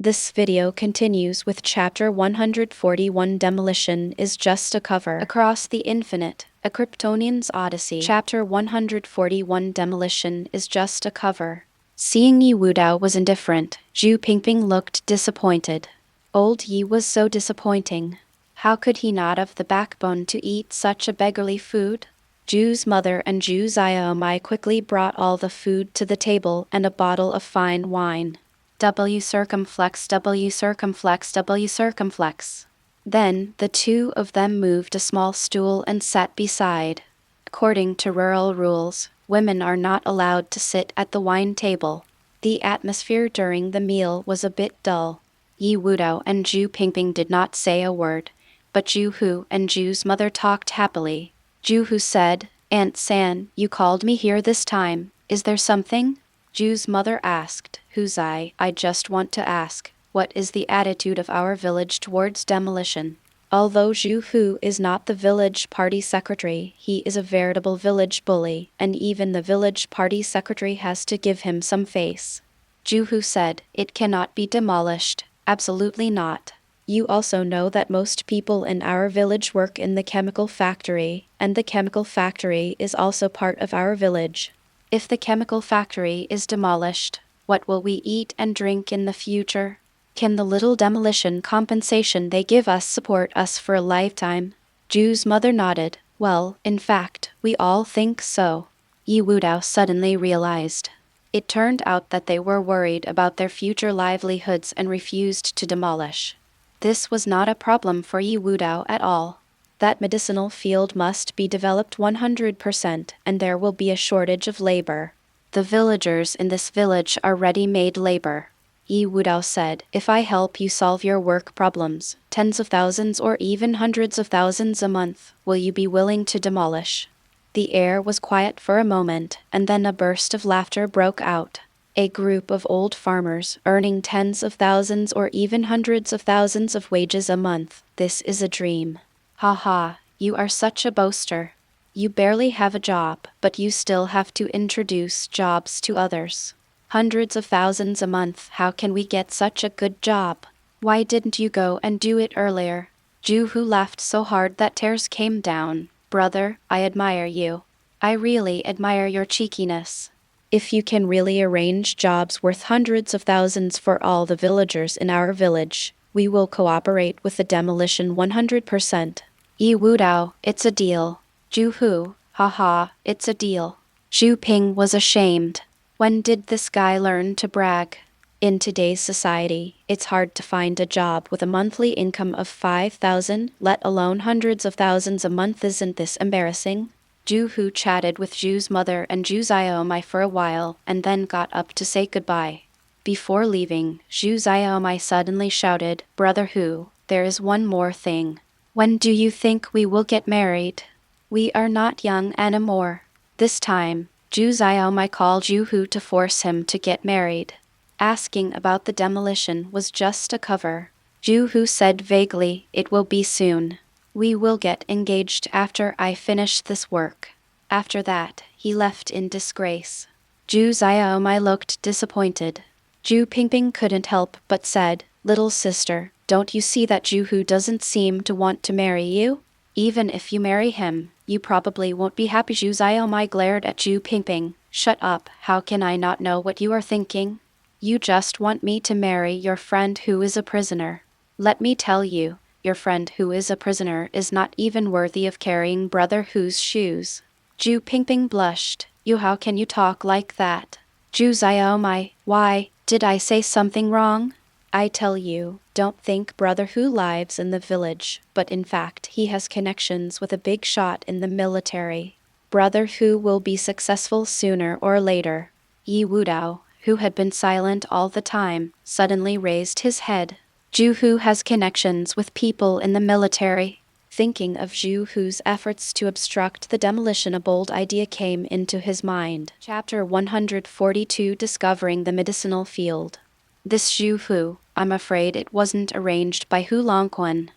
This video continues with Chapter 141. Demolition is just a cover. Across the Infinite, a Kryptonian's Odyssey. Chapter 141. Demolition is just a cover. Seeing Yi Wudao was indifferent, Zhu Pingping looked disappointed. Old Yi was so disappointing. How could he not have the backbone to eat such a beggarly food? Zhu's mother and Zhu Xiaomai quickly brought all the food to the table and a bottle of fine wine. W circumflex, W circumflex, W circumflex. Then the two of them moved a small stool and sat beside. According to rural rules, women are not allowed to sit at the wine table. The atmosphere during the meal was a bit dull. Yi Wudao and Zhu Pingping did not say a word, but Zhu Hu and Zhu's mother talked happily. Zhu Hu said, "Aunt San, you called me here this time. Is there something?" Zhu's mother asked, "Huzai, I just want to ask, what is the attitude of our village towards demolition?" Although Zhu Hu is not the village party secretary, he is a veritable village bully, and even the village party secretary has to give him some face. Zhu Hu said, "It cannot be demolished, absolutely not. You also know that most people in our village work in the chemical factory, and the chemical factory is also part of our village. If the chemical factory is demolished, what will we eat and drink in the future? Can the little demolition compensation they give us support us for a lifetime?" Zhu's mother nodded. "Well, in fact, we all think so." Yi Wudao suddenly realized. It turned out that they were worried about their future livelihoods and refused to demolish. This was not a problem for Yi Wudao at all. That medicinal field must be developed 100%, and there will be a shortage of labor. The villagers in this village are ready-made labor. Yi Wudao said, "If I help you solve your work problems, tens of thousands or even hundreds of thousands a month, will you be willing to demolish?" The air was quiet for a moment, and then a burst of laughter broke out. A group of old farmers earning tens of thousands or even hundreds of thousands of wages a month. This is a dream. Ha ha, you are such a boaster. You barely have a job, but you still have to introduce jobs to others. Hundreds of thousands a month, how can we get such a good job? Why didn't you go and do it earlier? Zhu Hu laughed so hard that tears came down. "Brother, I admire you. I really admire your cheekiness. If you can really arrange jobs worth hundreds of thousands for all the villagers in our village, we will cooperate with the demolition 100%. Yi Wudao, it's a deal." Zhu Hu, haha, it's a deal. Zhu Ping was ashamed. When did this guy learn to brag? In today's society, it's hard to find a job with a monthly income of 5,000, let alone hundreds of thousands a month. Isn't this embarrassing? Zhu Hu chatted with Zhu's mother and Zhu Xiaomai for a while, and then got up to say goodbye. Before leaving, Zhu Xiaomai suddenly shouted, "Brother Hu, there is one more thing. When do you think we will get married? We are not young anymore." This time, Zhu Xiaomai called Zhu Hu to force him to get married. Asking about the demolition was just a cover. Zhu Hu said vaguely, "It will be soon. We will get engaged after I finish this work." After that, he left in disgrace. Zhu Xiaomai looked disappointed. Zhu Pingping couldn't help but said, "Little sister, don't you see that Zhu Hu doesn't seem to want to marry you? Even if you marry him, you probably won't be happy." Zhu Xiaomai glared at Zhu Pingping. "Shut up, how can I not know what you are thinking? You just want me to marry your friend who is a prisoner. Let me tell you, your friend who is a prisoner is not even worthy of carrying Brother Hu's shoes." Zhu Pingping blushed. "You, how can you talk like that?" Zhu Xiaomai, "Why, did I say something wrong? I tell you, don't think Brother Hu lives in the village, but in fact he has connections with a big shot in the military. Brother Hu will be successful sooner or later." Yi Wudao, who had been silent all the time, suddenly raised his head. Zhu Hu has connections with people in the military. Thinking of Zhu Hu's efforts to obstruct the demolition, a bold idea came into his mind. Chapter 142. Discovering the Medicinal Field. This Zhu Hu, I'm afraid it wasn't arranged by Hu Longquan.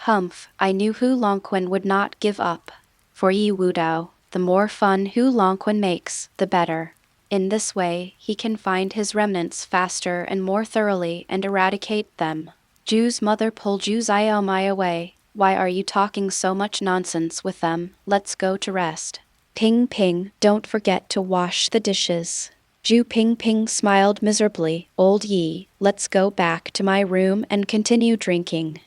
Humph, I knew Hu Longquan would not give up. For Yi Wudao, the more fun Hu Longquan makes, the better. In this way, he can find his remnants faster and more thoroughly and eradicate them. Ju's mother pulled Ju Xiaomai away. Why are you talking so much nonsense with them? Let's go to rest. Ping Ping, don't forget to wash the dishes. Ju Ping Ping smiled miserably. Old Yi, let's go back to my room and continue drinking.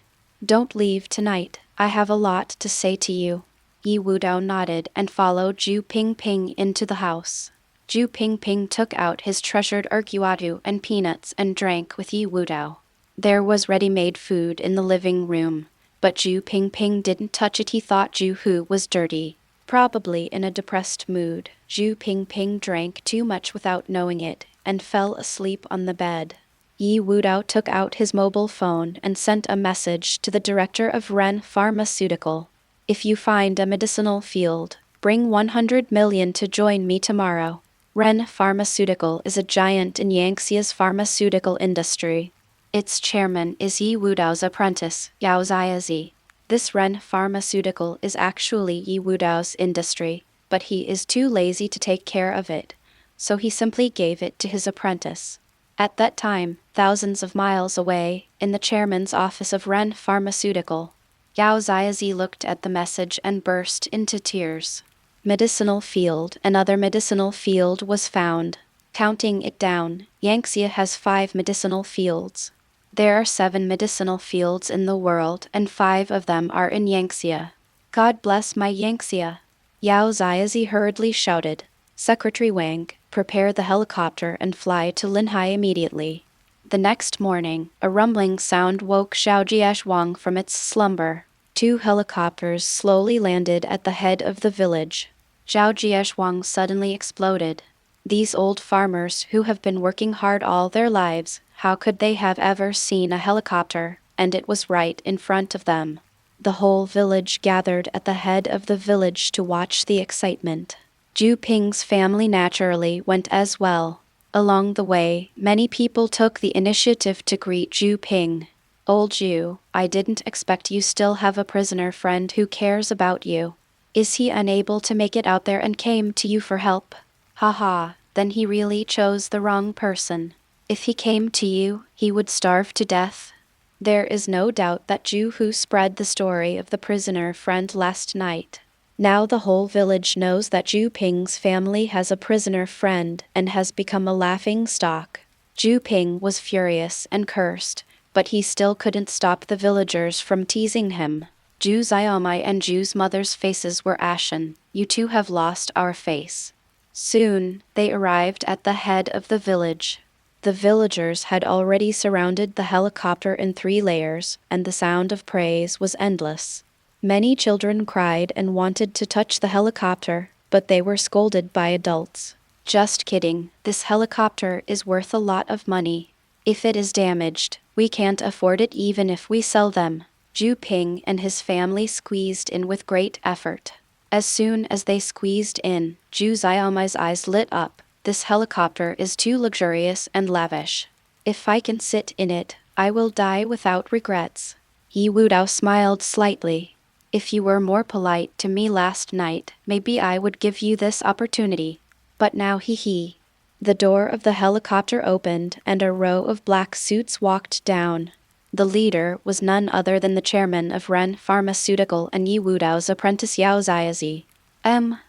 Don't leave tonight. I have a lot to say to you. Yi Wudao nodded and followed Ju Ping Ping into the house. Ju Ping Ping took out his treasured Er Gouzi and peanuts and drank with Yi Wudao. There was ready-made food in the living room, but Ju Ping Ping didn't touch it. He thought Ju Hu was dirty. Probably in a depressed mood, Ju Ping Ping drank too much without knowing it and fell asleep on the bed. Yi Wudao took out his mobile phone and sent a message to the director of Ren Pharmaceutical. If you find a medicinal field, bring 100 million to join me tomorrow. Ren Pharmaceutical is a giant in Yangtze's pharmaceutical industry. Its chairman is Yi Wudao's apprentice, Yao Ziazi. This Ren Pharmaceutical is actually Yi Wudao's industry, but he is too lazy to take care of it, so he simply gave it to his apprentice. At that time, thousands of miles away, in the chairman's office of Ren Pharmaceutical, Yao Ziazi looked at the message and burst into tears. Medicinal field. Another medicinal field was found. Counting it down, Yangtze has 5 medicinal fields. There are 7 medicinal fields in the world, and 5 of them are in Yangtze. God bless my Yangtze! Yao Ziazi hurriedly shouted. Secretary Wang, prepare the helicopter and fly to Linhai immediately. The next morning, a rumbling sound woke Xiao Jiashuang from its slumber. 2 helicopters slowly landed at the head of the village. Zhao Jiashuang suddenly exploded. These old farmers who have been working hard all their lives, how could they have ever seen a helicopter? And it was right in front of them. The whole village gathered at the head of the village to watch the excitement. Ju Ping's family naturally went as well. Along the way, many people took the initiative to greet Ju Ping. Old Ju, I didn't expect you still have a prisoner friend who cares about you. Is he unable to make it out there and came to you for help? Haha, then he really chose the wrong person. If he came to you, he would starve to death. There is no doubt that Ju Hu spread the story of the prisoner friend last night. Now the whole village knows that Ju Ping's family has a prisoner friend and has become a laughing stock. Ju Ping was furious and cursed, but he still couldn't stop the villagers from teasing him. Ju Xiaomai and Ju's mother's faces were ashen. You two have lost our face. Soon, they arrived at the head of the village. The villagers had already surrounded the helicopter in 3 layers, and the sound of praise was endless. Many children cried and wanted to touch the helicopter, but they were scolded by adults. Just kidding, this helicopter is worth a lot of money. If it is damaged, we can't afford it even if we sell them. Ju Ping and his family squeezed in with great effort. As soon as they squeezed in, Ju Xiaomai's eyes lit up. This helicopter is too luxurious and lavish. If I can sit in it, I will die without regrets. Yi Wudao smiled slightly. If you were more polite to me last night, maybe I would give you this opportunity. But now hee. The door of the helicopter opened and a row of black suits walked down. The leader was none other than the chairman of Ren Pharmaceutical and Yi Wudao's apprentice Yao Ziazi.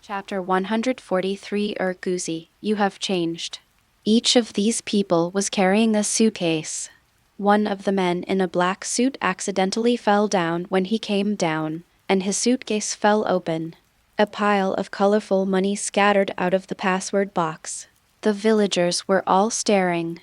Chapter 143 Er Gouzi, you have changed. Each of these people was carrying a suitcase. One of the men in a black suit accidentally fell down when he came down, and his suitcase fell open. A pile of colorful money scattered out of the password box. The villagers were all staring.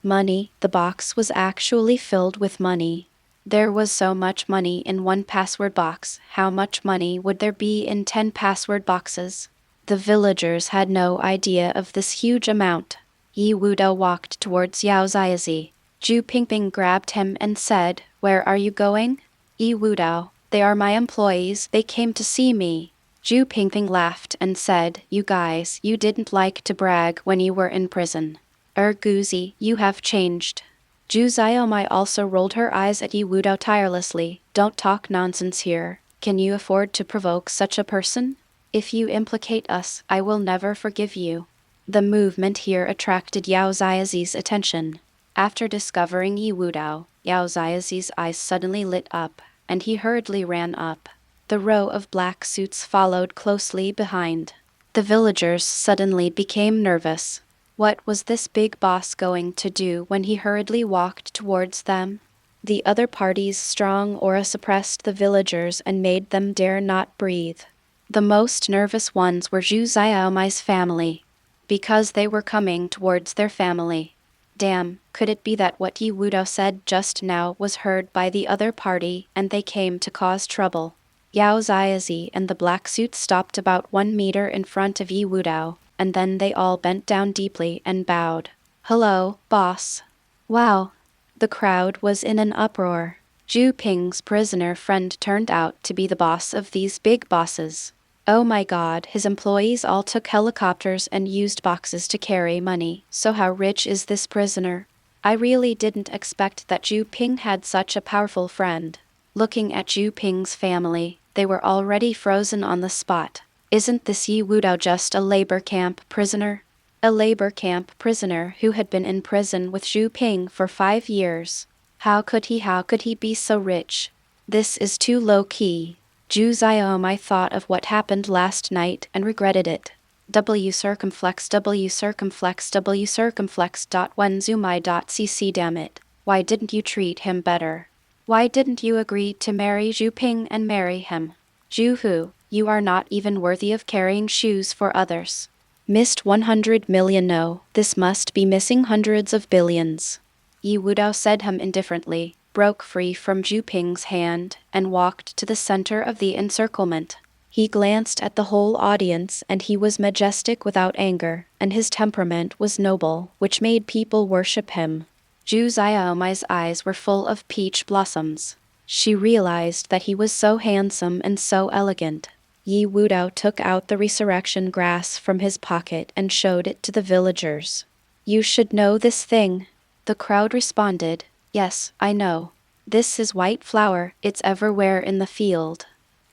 Money, the box was actually filled with money. There was so much money in one password box. How much money would there be in 10 password boxes? The villagers had no idea of this huge amount. Yi Wudao walked towards Yao Ziazi. Ju Pingping grabbed him and said, Where are you going? Yi Wudao, they are my employees, they came to see me. Ju Pingping laughed and said, You guys, you didn't like to brag when you were in prison. Er Gouzi, you have changed. Ju Xiaomai also rolled her eyes at Yi Wudao tirelessly. Don't talk nonsense here. Can you afford to provoke such a person? If you implicate us, I will never forgive you. The movement here attracted Yao Ziazi's attention. After discovering Yi Wudao, Yao Ziazi's eyes suddenly lit up, and he hurriedly ran up. The row of black suits followed closely behind. The villagers suddenly became nervous. What was this big boss going to do when he hurriedly walked towards them? The other party's strong aura suppressed the villagers and made them dare not breathe. The most nervous ones were Zhu Xiaomai's family, because they were coming towards their family. Damn, could it be that what Yi Wudao said just now was heard by the other party and they came to cause trouble? Yao Ziazi and the black suit stopped about 1 meter in front of Yi Wudao, and then they all bent down deeply and bowed. "Hello, boss." Wow. The crowd was in an uproar. Zhu Ping's prisoner friend turned out to be the boss of these big bosses. Oh my god, his employees all took helicopters and used boxes to carry money, so how rich is this prisoner? I really didn't expect that Zhu Ping had such a powerful friend. Looking at Zhu Ping's family, they were already frozen on the spot. Isn't this Yi Wudao just a labor camp prisoner? A labor camp prisoner who had been in prison with Zhu Ping for 5 years. How could he be so rich? This is too low-key. Zhu Xiaomai thought of what happened last night and regretted it. W circumflex .1zumai.cc. Damn it. Why didn't you treat him better? Why didn't you agree to marry Zhu Ping and marry him? Zhu Hu, you are not even worthy of carrying shoes for others. Missed 100 million. No, this must be missing hundreds of billions. Yi Wudao said him indifferently, broke free from Zhu Ping's hand, and walked to the center of the encirclement. He glanced at the whole audience and he was majestic without anger, and his temperament was noble, which made people worship him. Zhu Xiaomai's eyes were full of peach blossoms. She realized that he was so handsome and so elegant. Yi Wudao took out the resurrection grass from his pocket and showed it to the villagers. You should know this thing. The crowd responded, yes, I know. This is white flour, it's everywhere in the field.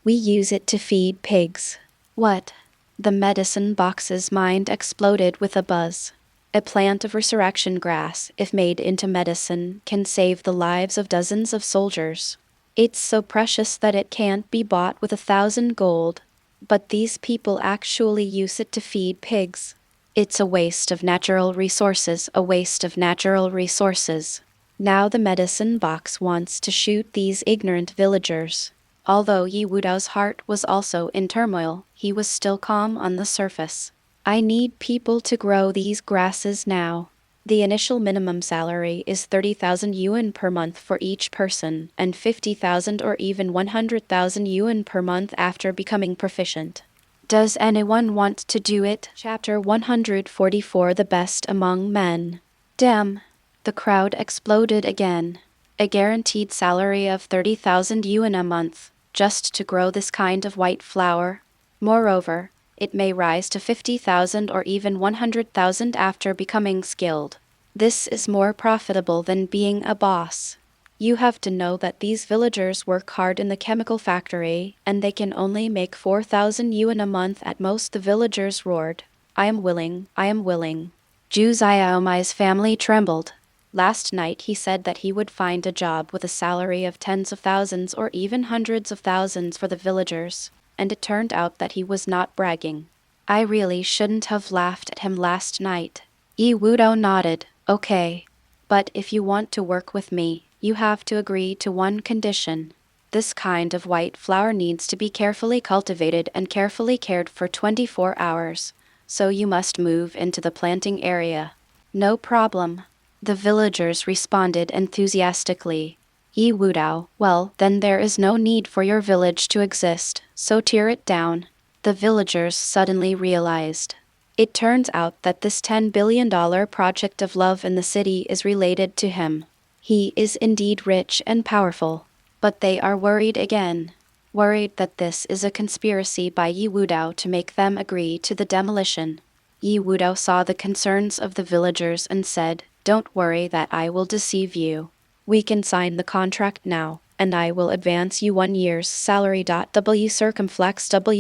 We use it to feed pigs. What? The medicine box's mind exploded with a buzz. A plant of resurrection grass, if made into medicine, can save the lives of dozens of soldiers. It's so precious that it can't be bought with 1,000 gold. But these people actually use it to feed pigs. It's a waste of natural resources, a waste of natural resources. Now the medicine box wants to shoot these ignorant villagers. Although Yi Wudao's heart was also in turmoil, he was still calm on the surface. I need people to grow these grasses now. The initial minimum salary is 30,000 yuan per month for each person, and 50,000 or even 100,000 yuan per month after becoming proficient. Does anyone want to do it? Chapter 144. The Best Among Men. Damn. The crowd exploded again. A guaranteed salary of 30,000 yuan a month, just to grow this kind of white flour. Moreover, it may rise to 50,000 or even 100,000 after becoming skilled. This is more profitable than being a boss. You have to know that these villagers work hard in the chemical factory, and they can only make 4,000 yuan a month at most. The villagers roared, I am willing, I am willing. Zhu Xiaomai's family trembled. Last night he said that he would find a job with a salary of tens of thousands or even hundreds of thousands for the villagers. And it turned out that he was not bragging. I really shouldn't have laughed at him last night. Yi Wudao nodded, okay. But if you want to work with me, you have to agree to one condition. This kind of white flour needs to be carefully cultivated and carefully cared for 24 hours, so you must move into the planting area. No problem. The villagers responded enthusiastically. Yi Wudao, well, then there is no need for your village to exist, so tear it down. The villagers suddenly realized. It turns out that this $10 billion project of love in the city is related to him. He is indeed rich and powerful. But they are worried again. Worried that this is a conspiracy by Yi Wudao to make them agree to the demolition. Yi Wudao saw the concerns of the villagers and said, don't worry that I will deceive you. We can sign the contract now, and I will advance you 1 year's salary. W circumflex when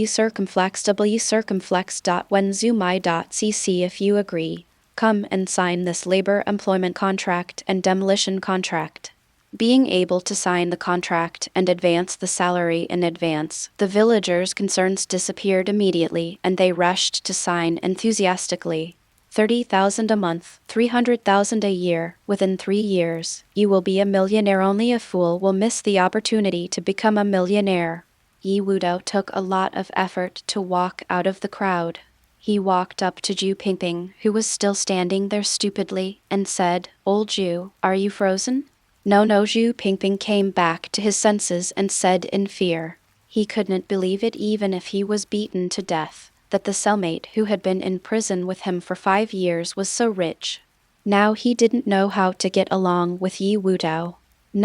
zoomai.cc if you agree. Come and sign this labor employment contract and demolition contract. Being able to sign the contract and advance the salary in advance, the villagers' concerns disappeared immediately and they rushed to sign enthusiastically. 30,000 a month, 300,000 a year, within 3 years, you will be a millionaire. Only a fool will miss the opportunity to become a millionaire. Yi Wudao took a lot of effort to walk out of the crowd. He walked up to Zhu Pingping, who was still standing there stupidly, and said, "Old Zhu, are you frozen?" No, Zhu Pingping came back to his senses and said in fear. He couldn't believe it even if he was beaten to death, that the cellmate who had been in prison with him for 5 years was so rich. Now he didn't know how to get along with Yi Wudao.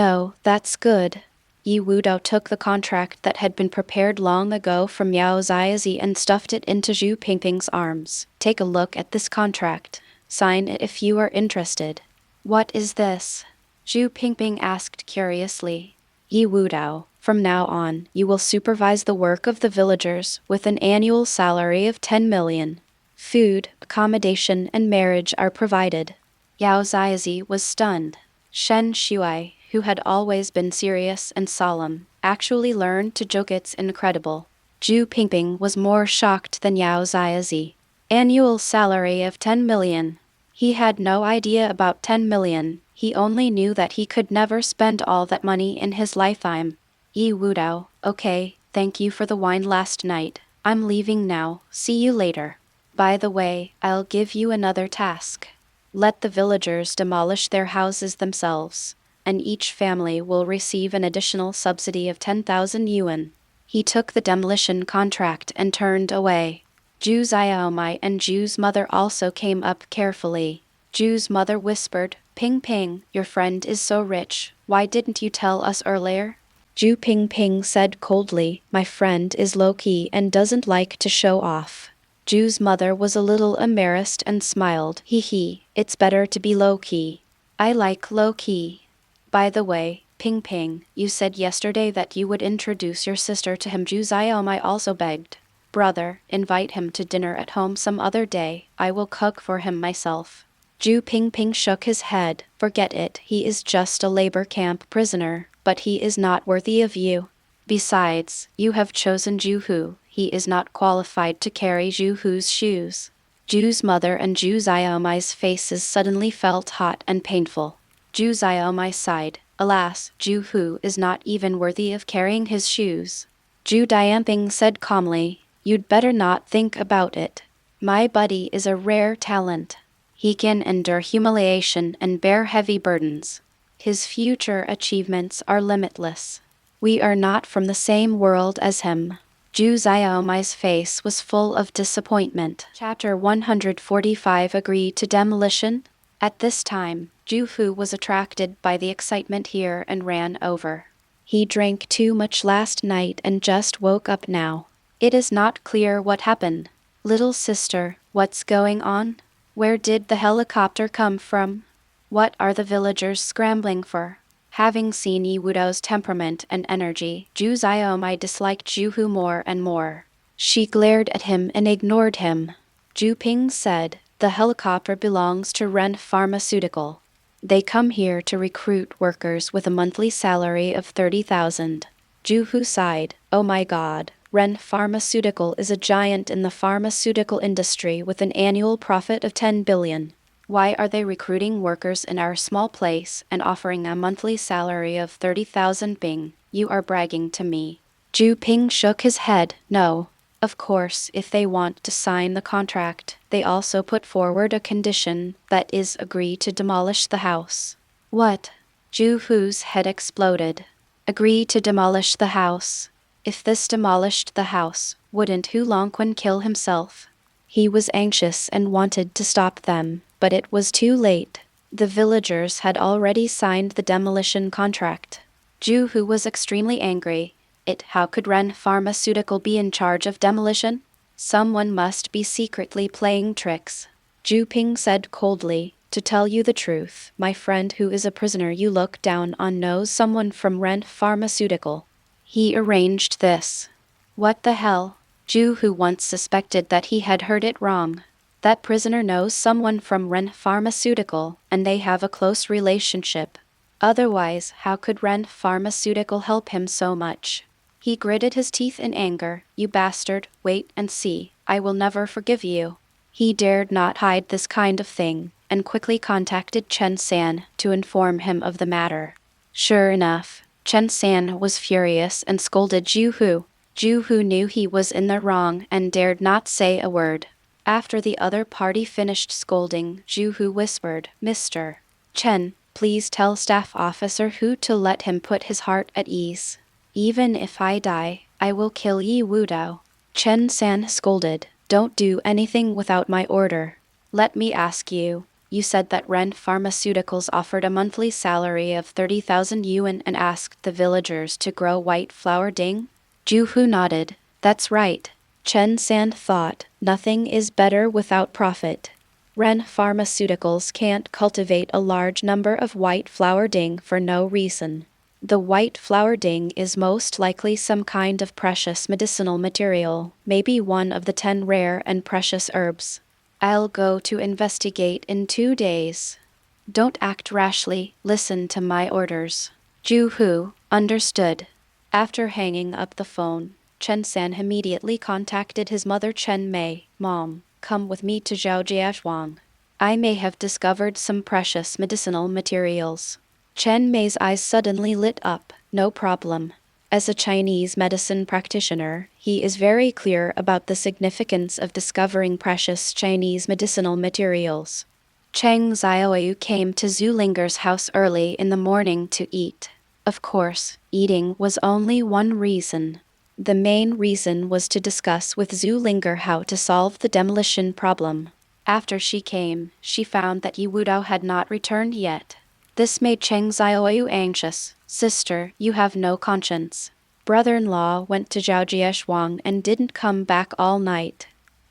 No, that's good. Yi Wudao took the contract that had been prepared long ago from Yao Ziazi and stuffed it into Zhu Pingping's arms. Take a look at this contract. Sign it if you are interested. What is this? Zhu Pingping asked curiously. Yi Wudao, from now on, you will supervise the work of the villagers with an annual salary of 10 million. Food, accommodation, and marriage are provided. Yao Ziazi was stunned. Shen Shuai, who had always been serious and solemn, actually learned to joke. It's incredible. Zhu Pingping was more shocked than Yao Ziazi. Annual salary of 10 million. He had no idea about 10 million. He only knew that he could never spend all that money in his lifetime. Yi Wudao, okay, thank you for the wine last night. I'm leaving now. See you later. By the way, I'll give you another task. Let the villagers demolish their houses themselves, and each family will receive an additional subsidy of 10,000 yuan. He took the demolition contract and turned away. Zhu Xiaomai and Zhu's mother also came up carefully. Zhu's mother whispered, "Ping Ping, your friend is so rich, why didn't you tell us earlier?" Zhu Pingping said coldly, "My friend is low-key and doesn't like to show off." Zhu's mother was a little embarrassed and smiled. Hee, it's better to be low-key. I like low-key. By the way, Ping Ping, you said yesterday that you would introduce your sister to him. Zhu Xiaomai also begged. Brother, invite him to dinner at home some other day. I will cook for him myself. Zhu Pingping shook his head. Forget it, he is just a labor camp prisoner, but he is not worthy of you. Besides, you have chosen Zhu Hu. He is not qualified to carry Zhu Hu's shoes. Zhu's mother and Zhu Xiaomai's faces suddenly felt hot and painful. Zhu Xiaomai sighed. Alas, Zhu Hu is not even worthy of carrying his shoes. Zhu Dianping said calmly, "You'd better not think about it. My buddy is a rare talent. He can endure humiliation and bear heavy burdens. His future achievements are limitless. We are not from the same world as him." Zhu Xiaomai's face was full of disappointment. Chapter 145 Agree to Demolition? At this time, Zhu Hu was attracted by the excitement here and ran over. He drank too much last night and just woke up now. It is not clear what happened. Little sister, what's going on? Where did the helicopter come from? What are the villagers scrambling for? Having seen Yi Wudao's temperament and energy, Zhu Xiaomai disliked Zhu Hu more and more. She glared at him and ignored him. Zhu Ping said, "The helicopter belongs to Ren Pharmaceutical. They come here to recruit workers with a monthly salary of 30,000. Zhu Hu sighed, "Oh my god. Ren Pharmaceutical is a giant in the pharmaceutical industry with an annual profit of 10 billion. Why are they recruiting workers in our small place and offering a monthly salary of 30,000 Bing? You are bragging to me." Zhu Ping shook his head. No. Of course, if they want to sign the contract, they also put forward a condition, that is, agree to demolish the house. What? Zhu Hu's head exploded. Agree to demolish the house. If this demolished the house, wouldn't Hu Longquan kill himself? He was anxious and wanted to stop them, but it was too late. The villagers had already signed the demolition contract. Zhu Hu was extremely angry. How could Ren Pharmaceutical be in charge of demolition? Someone must be secretly playing tricks. Zhu Ping said coldly, To tell you the truth, my friend who is a prisoner you look down on knows someone from Ren Pharmaceutical. He arranged this. What the hell? Ju who once suspected that he had heard it wrong. That prisoner knows someone from Ren Pharmaceutical, and they have a close relationship. Otherwise, how could Ren Pharmaceutical help him so much? He gritted his teeth in anger. You bastard, wait and see. I will never forgive you. He dared not hide this kind of thing, and quickly contacted Chen San to inform him of the matter. Sure enough, Chen San was furious and scolded Ju Hu. Ju Hu knew he was in the wrong and dared not say a word. After the other party finished scolding, Ju Hu whispered, Mr. Chen, please tell Staff Officer Hu to let him put his heart at ease. Even if I die, I will kill Yi Wudao. Chen San scolded, Don't do anything without my order. Let me ask you, you said that Ren Pharmaceuticals offered a monthly salary of 30,000 yuan and asked the villagers to grow white flower ding? Ju Hu nodded. That's right. Chen San thought, nothing is better without profit. Ren Pharmaceuticals can't cultivate a large number of white flower ding for no reason. The white flower ding is most likely some kind of precious medicinal material, maybe one of the 10 rare and precious herbs. I'll go to investigate in 2 days. Don't act rashly, listen to my orders. Ju Hu understood. After hanging up the phone, Chen San immediately contacted his mother Chen Mei. Mom, come with me to Zhaojiashuang. I may have discovered some precious medicinal materials. Chen Mei's eyes suddenly lit up. No problem. As a Chinese medicine practitioner, he is very clear about the significance of discovering precious Chinese medicinal materials. Cheng Xiaoyu came to Zulinger's house early in the morning to eat. Of course, eating was only one reason. The main reason was to discuss with Zulinger how to solve the demolition problem. After she came, she found that Yi Wudao had not returned yet. This made Cheng Xiaoyu anxious. Sister, you have no conscience. Brother-in-law went to Zhaojiashuang and didn't come back all night.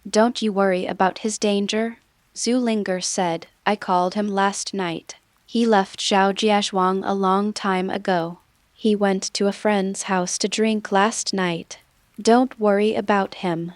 Don't you worry about his danger? Zulinger said, I called him last night. He left Zhaojiashuang a long time ago. He went to a friend's house to drink last night. Don't worry about him.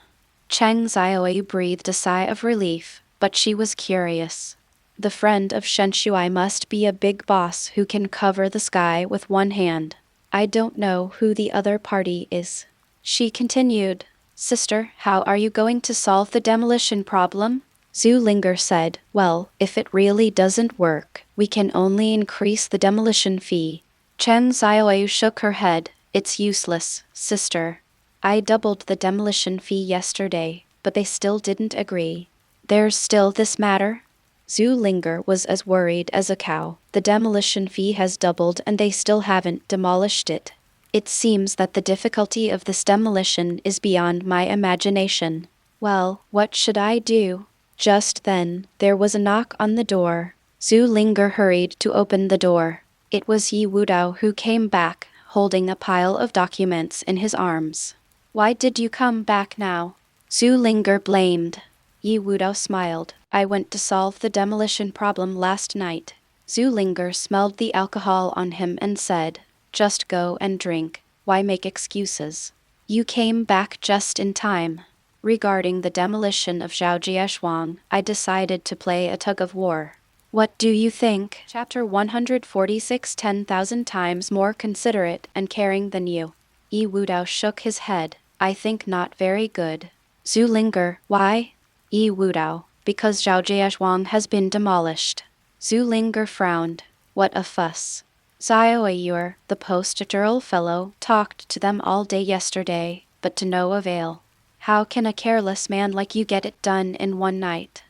Cheng Xiaoyu breathed a sigh of relief, but she was curious. The friend of Shen Shuai must be a big boss who can cover the sky with one hand. I don't know who the other party is. She continued, Sister, how are you going to solve the demolition problem? Zulinger said, Well, if it really doesn't work, we can only increase the demolition fee. Chen Xiaoyu shook her head. It's useless, sister. I doubled the demolition fee yesterday, but they still didn't agree. There's still this matter? Zulinger was as worried as a cow. The demolition fee has doubled and they still haven't demolished it. It seems that the difficulty of this demolition is beyond my imagination. Well, what should I do? Just then, there was a knock on the door. Zulinger hurried to open the door. It was Yi Wudao who came back, holding a pile of documents in his arms. Why did you come back now? Zulinger blamed. Yi Wudao smiled. I went to solve the demolition problem last night. Zulinger smelled the alcohol on him and said, Just go and drink. Why make excuses? You came back just in time. Regarding the demolition of Zhaojiashuang, I decided to play a tug-of-war. What do you think? Chapter 146 10,000 times more considerate and caring than you. Yi Wudao shook his head. I think not very good. Zulinger, why? Yi Wudao, because Zhaojiashuang has been demolished. Zulinger frowned. What a fuss. Xiaoyur, the post-doctoral fellow, talked to them all day yesterday, but to no avail. How can a careless man like you get it done in one night?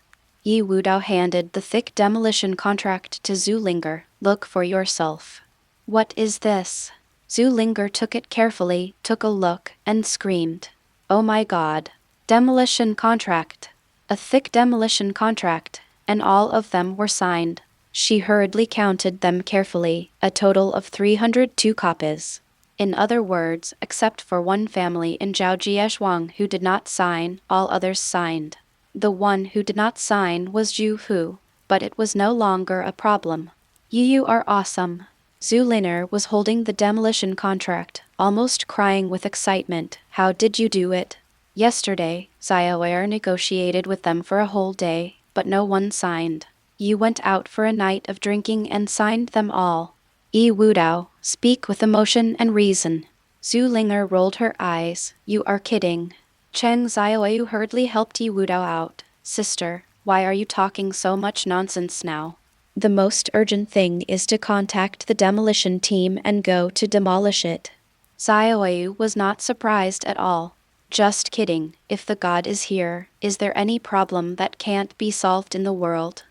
Yi Wudao handed the thick demolition contract to Zulinger. Look for yourself. What is this? Zulinger took it carefully, took a look, and screamed. Oh my God. Demolition contract. A thick demolition contract, and all of them were signed. She hurriedly counted them carefully, a total of 302 copies. In other words, except for one family in Zhaojiashuang who did not sign, all others signed. The one who did not sign was Ju Hu. but it was no longer a problem. You are awesome. Zhu Liner was holding the demolition contract, almost crying with excitement. How did you do it? Yesterday, Er negotiated with them for a whole day, but no one signed. You went out for a night of drinking and signed them all. Wudao, speak with emotion and reason. Zhu Liner rolled her eyes. You are kidding. Cheng Xiaoyu hurriedly helped Wudao out. Sister, why are you talking so much nonsense now? The most urgent thing is to contact the demolition team and go to demolish it. Xiaoyu was not surprised at all. Just kidding, if the god is here, is there any problem that can't be solved in the world?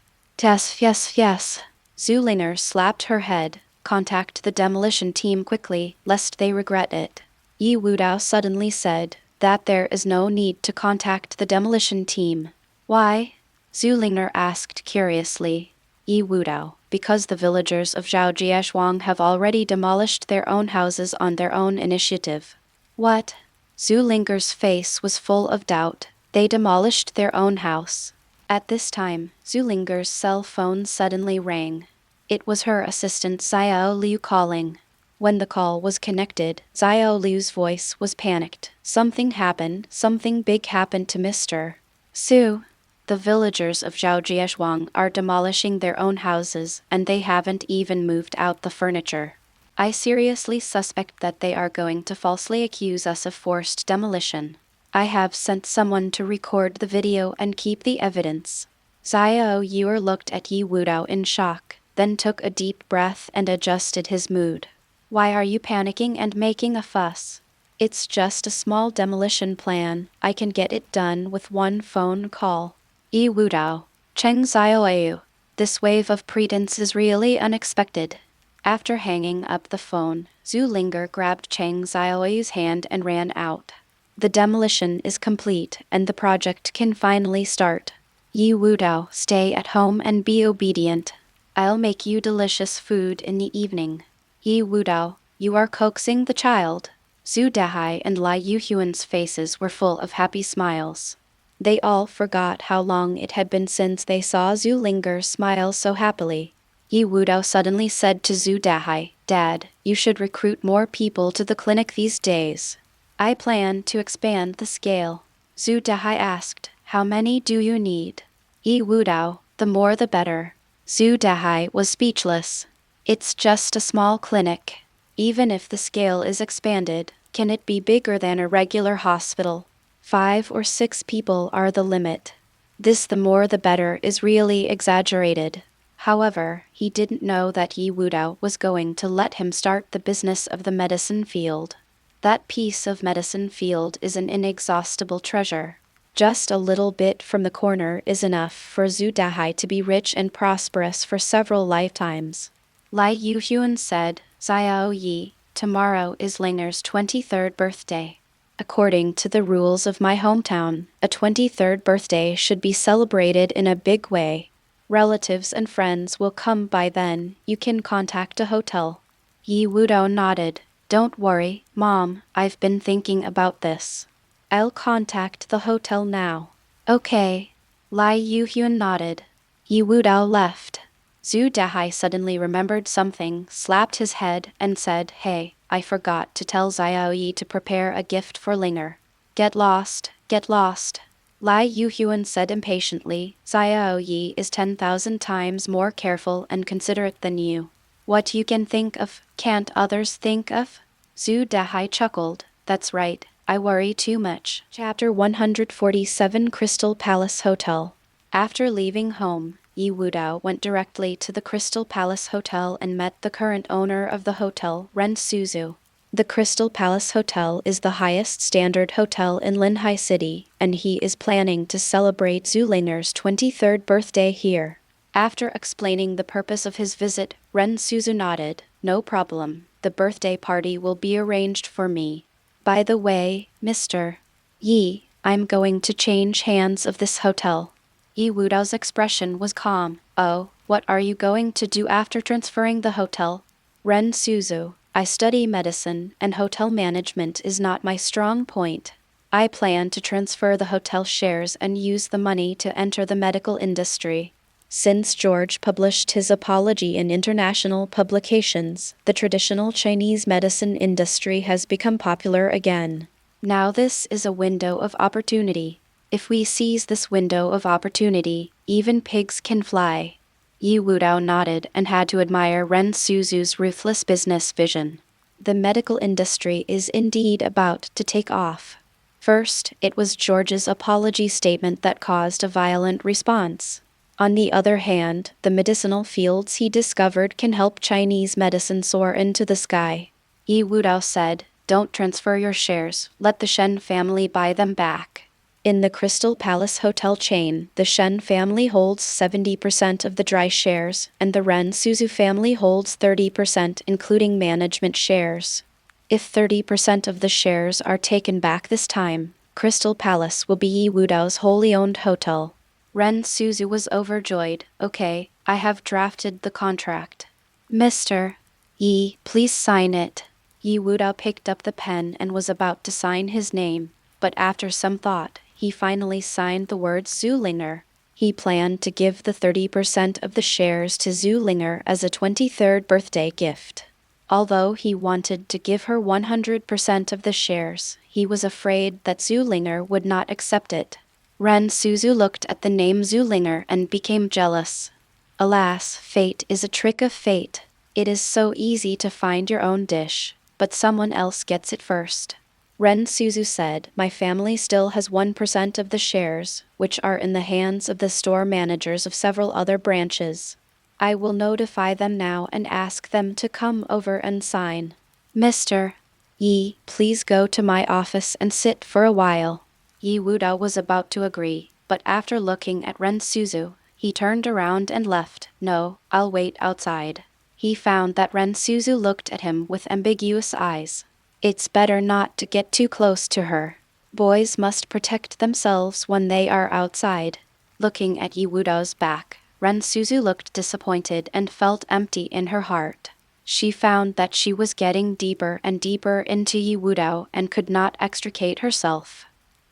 Yes. Zhu Liner slapped her head. Contact the demolition team quickly, lest they regret it. Yi Wudao suddenly said that there is no need to contact the demolition team. Why? Zhu Liner asked curiously. Yi Wudao, because the villagers of Zhaojiashuang have already demolished their own houses on their own initiative. What? Zhu Linger's face was full of doubt. They demolished their own house. At this time, Zhu Linger's cell phone suddenly rang. It was her assistant Xiao Liu calling. When the call was connected, Xiao Liu's voice was panicked. Something happened, something big happened to Mr. Su. The villagers of Zhaojiashuang are demolishing their own houses, and they haven't even moved out the furniture. I seriously suspect that they are going to falsely accuse us of forced demolition. I have sent someone to record the video and keep the evidence. Xiao Yuer looked at Yi Wudao in shock, then took a deep breath and adjusted his mood. Why are you panicking and making a fuss? It's just a small demolition plan. I can get it done with one phone call. Yi Wudao, Cheng Xiaoyu. This wave of pretense is really unexpected. After hanging up the phone, Zhu Linger grabbed Cheng Xiaoyu's hand and ran out. The demolition is complete, and the project can finally start. Yi Wudao, stay at home and be obedient. I'll make you delicious food in the evening. Yi Wudao, you are coaxing the child. Zhu Dahai and Lai Yuhuan's faces were full of happy smiles. They all forgot how long it had been since they saw Zhu Linger smile so happily. Yi Wudao suddenly said to Zhu Dahai, Dad, you should recruit more people to the clinic these days. I plan to expand the scale. Zhu Dahai asked, how many do you need? Yi Wudao, the more the better. Zhu Dahai was speechless. It's just a small clinic. Even if the scale is expanded, can it be bigger than a regular hospital? 5 or 6 people are the limit. This the more the better is really exaggerated. However, he didn't know that Yi Wudao was going to let him start the business of the medicine field. That piece of medicine field is an inexhaustible treasure. Just a little bit from the corner is enough for Zhu Dahai to be rich and prosperous for several lifetimes. Lai Yuhuan said, Xiao Yi, tomorrow is Linger's 23rd birthday. According to the rules of my hometown, a 23rd birthday should be celebrated in a big way. Relatives and friends will come by then. You can contact a hotel. Yi Wudao nodded. Don't worry, Mom, I've been thinking about this. I'll contact the hotel now. Okay. Lai Yuhuan nodded. Yi Wudao left. Zhu Dahai suddenly remembered something, slapped his head, and said, Hey, I forgot to tell Xiao Yi to prepare a gift for Linger. Get lost, get lost. Lai Yuhuan said impatiently, Xiao Yi is 10,000 times more careful and considerate than you. What you can think of, can't others think of? Zhu Dahai chuckled. That's right, I worry too much. Chapter 147 Crystal Palace Hotel. After leaving home, Yi Wudao went directly to the Crystal Palace Hotel and met the current owner of the hotel, Ren Suzu. The Crystal Palace Hotel is the highest standard hotel in Linhai City, and he is planning to celebrate Zhu Linger's 23rd birthday here. After explaining the purpose of his visit, Ren Suzu nodded. No problem, the birthday party will be arranged for me. By the way, Mr. Yi, I'm going to change hands of this hotel. Yi Wudao's expression was calm. Oh, what are you going to do after transferring the hotel? Ren Suzu, I study medicine, and hotel management is not my strong point. I plan to transfer the hotel shares and use the money to enter the medical industry. Since George published his apology in international publications, the traditional Chinese medicine industry has become popular again. Now this is a window of opportunity. If we seize this window of opportunity, even pigs can fly. Yi Wudao nodded and had to admire Ren Suzu's ruthless business vision. The medical industry is indeed about to take off. First, it was George's apology statement that caused a violent response. On the other hand, the medicinal fields he discovered can help Chinese medicine soar into the sky. Yi Wudao said, "Don't transfer your shares, let the Shen family buy them back." In the Crystal Palace hotel chain, the Shen family holds 70% of the dry shares, and the Ren Suzu family holds 30%, including management shares. If 30% of the shares are taken back this time, Crystal Palace will be Yi Wudao's wholly owned hotel. Ren Suzu was overjoyed. "Okay, I have drafted the contract. Mr. Yi, please sign it." Yi Wudao picked up the pen and was about to sign his name, but after some thought, he finally signed the words Zulinger. He planned to give the 30% of the shares to Zulinger as a 23rd birthday gift. Although he wanted to give her 100% of the shares, he was afraid that Zulinger would not accept it. Ren Suzu looked at the name Zulinger and became jealous. Alas, fate is a trick of fate. It is so easy to find your own dish, but someone else gets it first. Ren Suzu said, "My family still has 1% of the shares, which are in the hands of the store managers of several other branches. I will notify them now and ask them to come over and sign. Mr. Yi, please go to my office and sit for a while." Yi Wudao was about to agree, but after looking at Ren Suzu, he turned around and left. "No, I'll wait outside." He found that Ren Suzu looked at him with ambiguous eyes. It's better not to get too close to her. Boys must protect themselves when they are outside. Looking at Yi Wudao's back, Ren Suzu looked disappointed and felt empty in her heart. She found that she was getting deeper and deeper into Yi Wudao and could not extricate herself.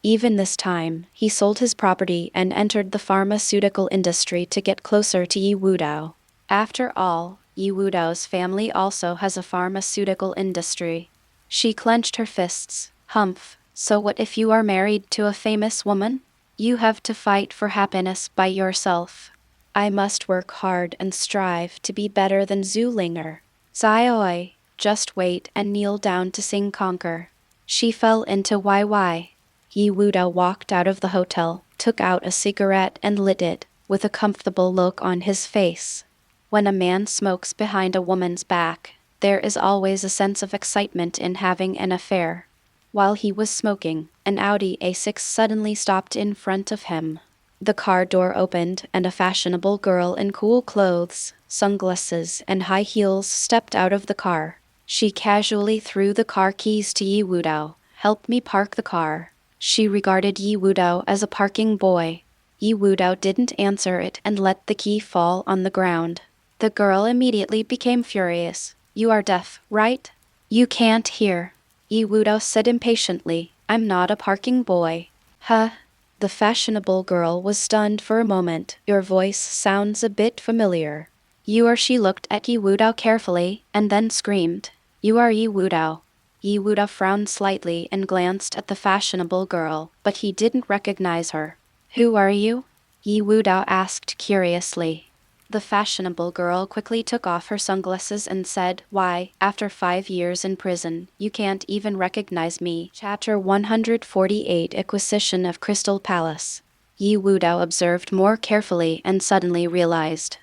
Even this time, he sold his property and entered the pharmaceutical industry to get closer to Yi Wudao. After all, Yi Wudao's family also has a pharmaceutical industry. She clenched her fists. "Humph, so what if you are married to a famous woman? You have to fight for happiness by yourself. I must work hard and strive to be better than Zulinger. Zaioi, just wait and kneel down to sing conquer." She fell into YY. Yi Wudao walked out of the hotel, took out a cigarette and lit it, with a comfortable look on his face. When a man smokes behind a woman's back, there is always a sense of excitement in having an affair. While he was smoking, an Audi A6 suddenly stopped in front of him. The car door opened and a fashionable girl in cool clothes, sunglasses, and high heels stepped out of the car. She casually threw the car keys to Yi Wudao. "Help me park the car." She regarded Yi Wudao as a parking boy. Yi Wudao didn't answer it and let the key fall on the ground. The girl immediately became furious. "You are deaf, right? You can't hear." Yi Wudao said impatiently, "I'm not a parking boy." "Huh?" The fashionable girl was stunned for a moment. "Your voice sounds a bit familiar." She looked at Yi Wudao carefully, and then screamed, "You are Yi Wudao." Yi Wudao frowned slightly and glanced at the fashionable girl, but he didn't recognize her. "Who are you?" Yi Wudao asked curiously. The fashionable girl quickly took off her sunglasses and said, "Why, after 5 years in prison, you can't even recognize me." Chapter 148 Acquisition of Crystal Palace. Yi Wudao observed more carefully and suddenly realized.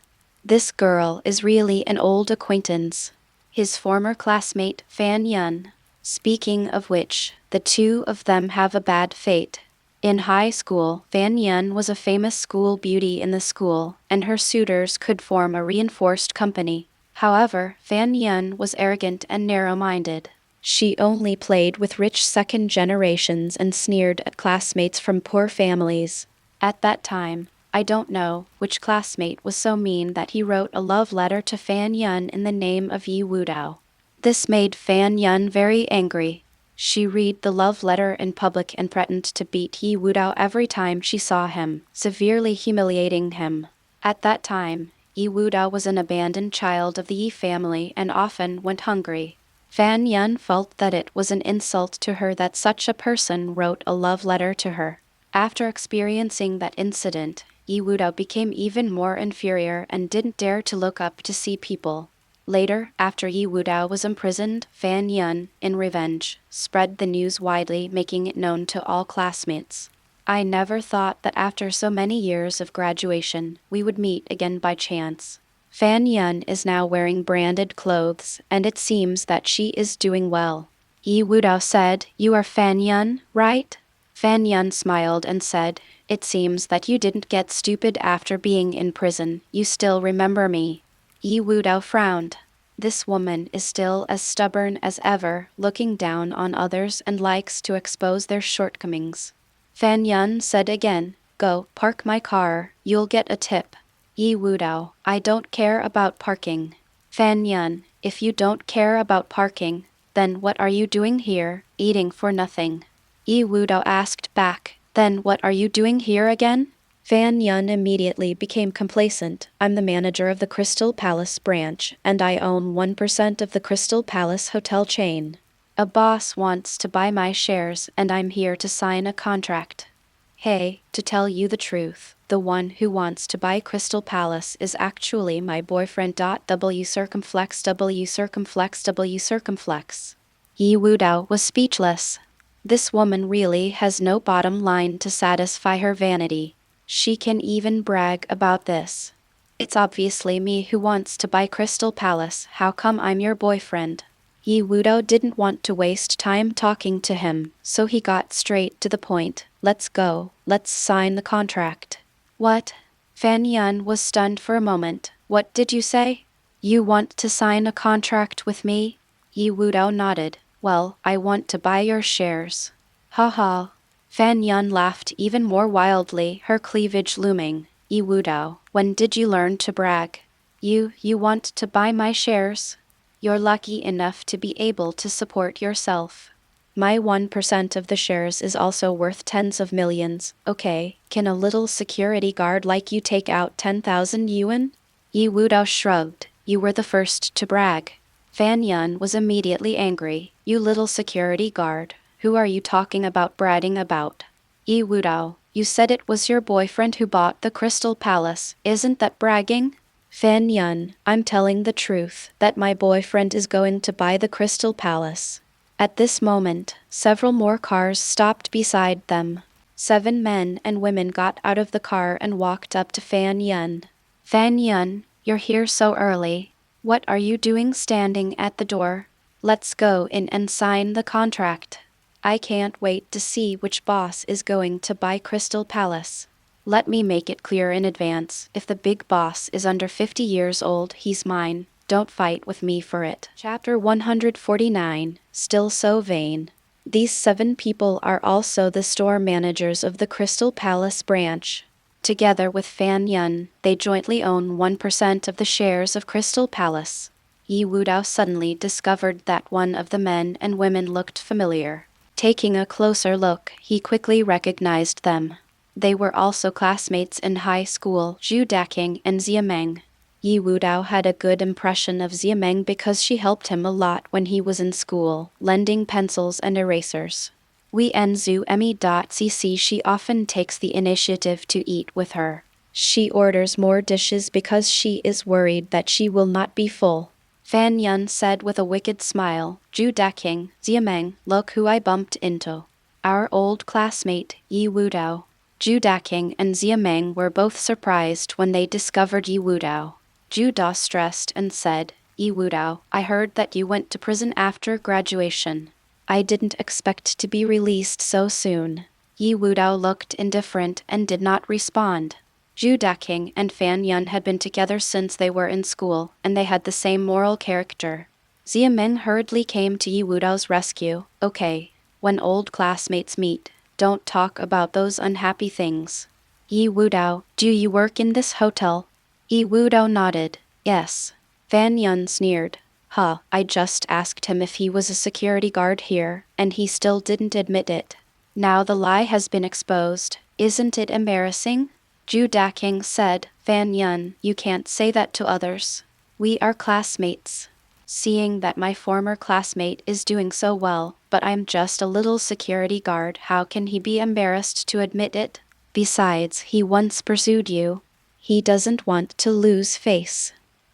This girl is really an old acquaintance. His former classmate, Fan Yun. Speaking of which, the two of them have a bad fate. In high school, Fan Yun was a famous school beauty in the school, and her suitors could form a reinforced company. However, Fan Yun was arrogant and narrow-minded. She only played with rich second generations and sneered at classmates from poor families. At that time, I don't know which classmate was so mean that he wrote a love letter to Fan Yun in the name of Yi Wudao. This made Fan Yun very angry. She read the love letter in public and threatened to beat Yi Wudao every time she saw him, severely humiliating him. At that time, Yi Wudao was an abandoned child of the Yi family and often went hungry. Fan Yun felt that it was an insult to her that such a person wrote a love letter to her. After experiencing that incident, Yi Wudao became even more inferior and didn't dare to look up to see people. Later, after Yi Wudao was imprisoned, Fan Yun, in revenge, spread the news widely, making it known to all classmates. I never thought that after so many years of graduation, we would meet again by chance. Fan Yun is now wearing branded clothes, and it seems that she is doing well. Yi Wudao said, "You are Fan Yun, right?" Fan Yun smiled and said, "It seems that you didn't get stupid after being in prison. You still remember me." Yi Wudao frowned. This woman is still as stubborn as ever, looking down on others and likes to expose their shortcomings. Fan Yun said again, "Go, park my car, you'll get a tip." Yi Wudao, "I don't care about parking." Fan Yun, "If you don't care about parking, then what are you doing here, eating for nothing?" Yi Wudao asked back, "Then what are you doing here again?" Fan Yun immediately became complacent. "I'm the manager of the Crystal Palace branch, and I own 1% of the Crystal Palace hotel chain. A boss wants to buy my shares, and I'm here to sign a contract." Hey, to tell you the truth, the one who wants to buy Crystal Palace is actually my boyfriend. W circumflex W circumflex W circumflex. Yi Wudao was speechless. This woman really has no bottom line to satisfy her vanity. She can even brag about this. "It's obviously me who wants to buy Crystal Palace. How come I'm your boyfriend?" Yi Wudao didn't want to waste time talking to him, so he got straight to the point. "Let's go. Let's sign the contract." "What?" Fan Yun was stunned for a moment. "What did you say? You want to sign a contract with me?" Yi Wudao nodded. "Well, I want to buy your shares." "Ha ha." Fan Yun laughed even more wildly, her cleavage looming. "Yi Wudao, when did you learn to brag? You want to buy my shares? You're lucky enough to be able to support yourself. My 1% of the shares is also worth tens of millions. Okay, can a little security guard like you take out 10,000 yuan?" Yi Wudao shrugged. "You were the first to brag." Fan Yun was immediately angry. "You little security guard. Who are you talking about bragging about?" "Yi Wudao, you said it was your boyfriend who bought the Crystal Palace. Isn't that bragging?" "Fan Yun, I'm telling the truth, that my boyfriend is going to buy the Crystal Palace." At this moment, several more cars stopped beside them. 7 men and women got out of the car and walked up to Fan Yun. "Fan Yun, you're here so early. What are you doing standing at the door? Let's go in and sign the contract. I can't wait to see which boss is going to buy Crystal Palace. Let me make it clear in advance, if the big boss is under 50 years old, he's mine. Don't fight with me for it." Chapter 149, Still So Vain. These 7 people are also the store managers of the Crystal Palace branch. Together with Fan Yun, they jointly own 1% of the shares of Crystal Palace. Yi Wudao suddenly discovered that one of the men and women looked familiar. Taking a closer look, he quickly recognized them. They were also classmates in high school, Zhu Daking and Xia Meng. Yi Wudao had a good impression of Xia Meng because she helped him a lot when he was in school, lending pencils and erasers. We Enzu Emmy.cc She often takes the initiative to eat with her. She orders more dishes because she is worried that she will not be full. Fan Yun said with a wicked smile, "Zhu Daking, Xia Meng, look who I bumped into. Our old classmate, Yi Wudao." Zhu Daking and Xia Meng were both surprised when they discovered Yi Wudao. Zhu Da stressed and said, "Yi Wudao, I heard that you went to prison after graduation. I didn't expect to be released so soon." Yi Wudao looked indifferent and did not respond. Zhu Daking and Fan Yun had been together since they were in school, and they had the same moral character. Xia Meng hurriedly came to Yi Wudao's rescue. "Okay, when old classmates meet, don't talk about those unhappy things." "Yi Wudao, do you work in this hotel?" Yi Wudao nodded. "Yes." Fan Yun sneered. "Huh, I just asked him if he was a security guard here, and he still didn't admit it. Now the lie has been exposed. Isn't it embarrassing?" Zhu Daking said. Fan Yun, you can't say that to others. We are classmates. Seeing that my former classmate is doing so well, but I'm just a little security guard, how can he be embarrassed to admit it? Besides, he once pursued you. He doesn't want to lose face.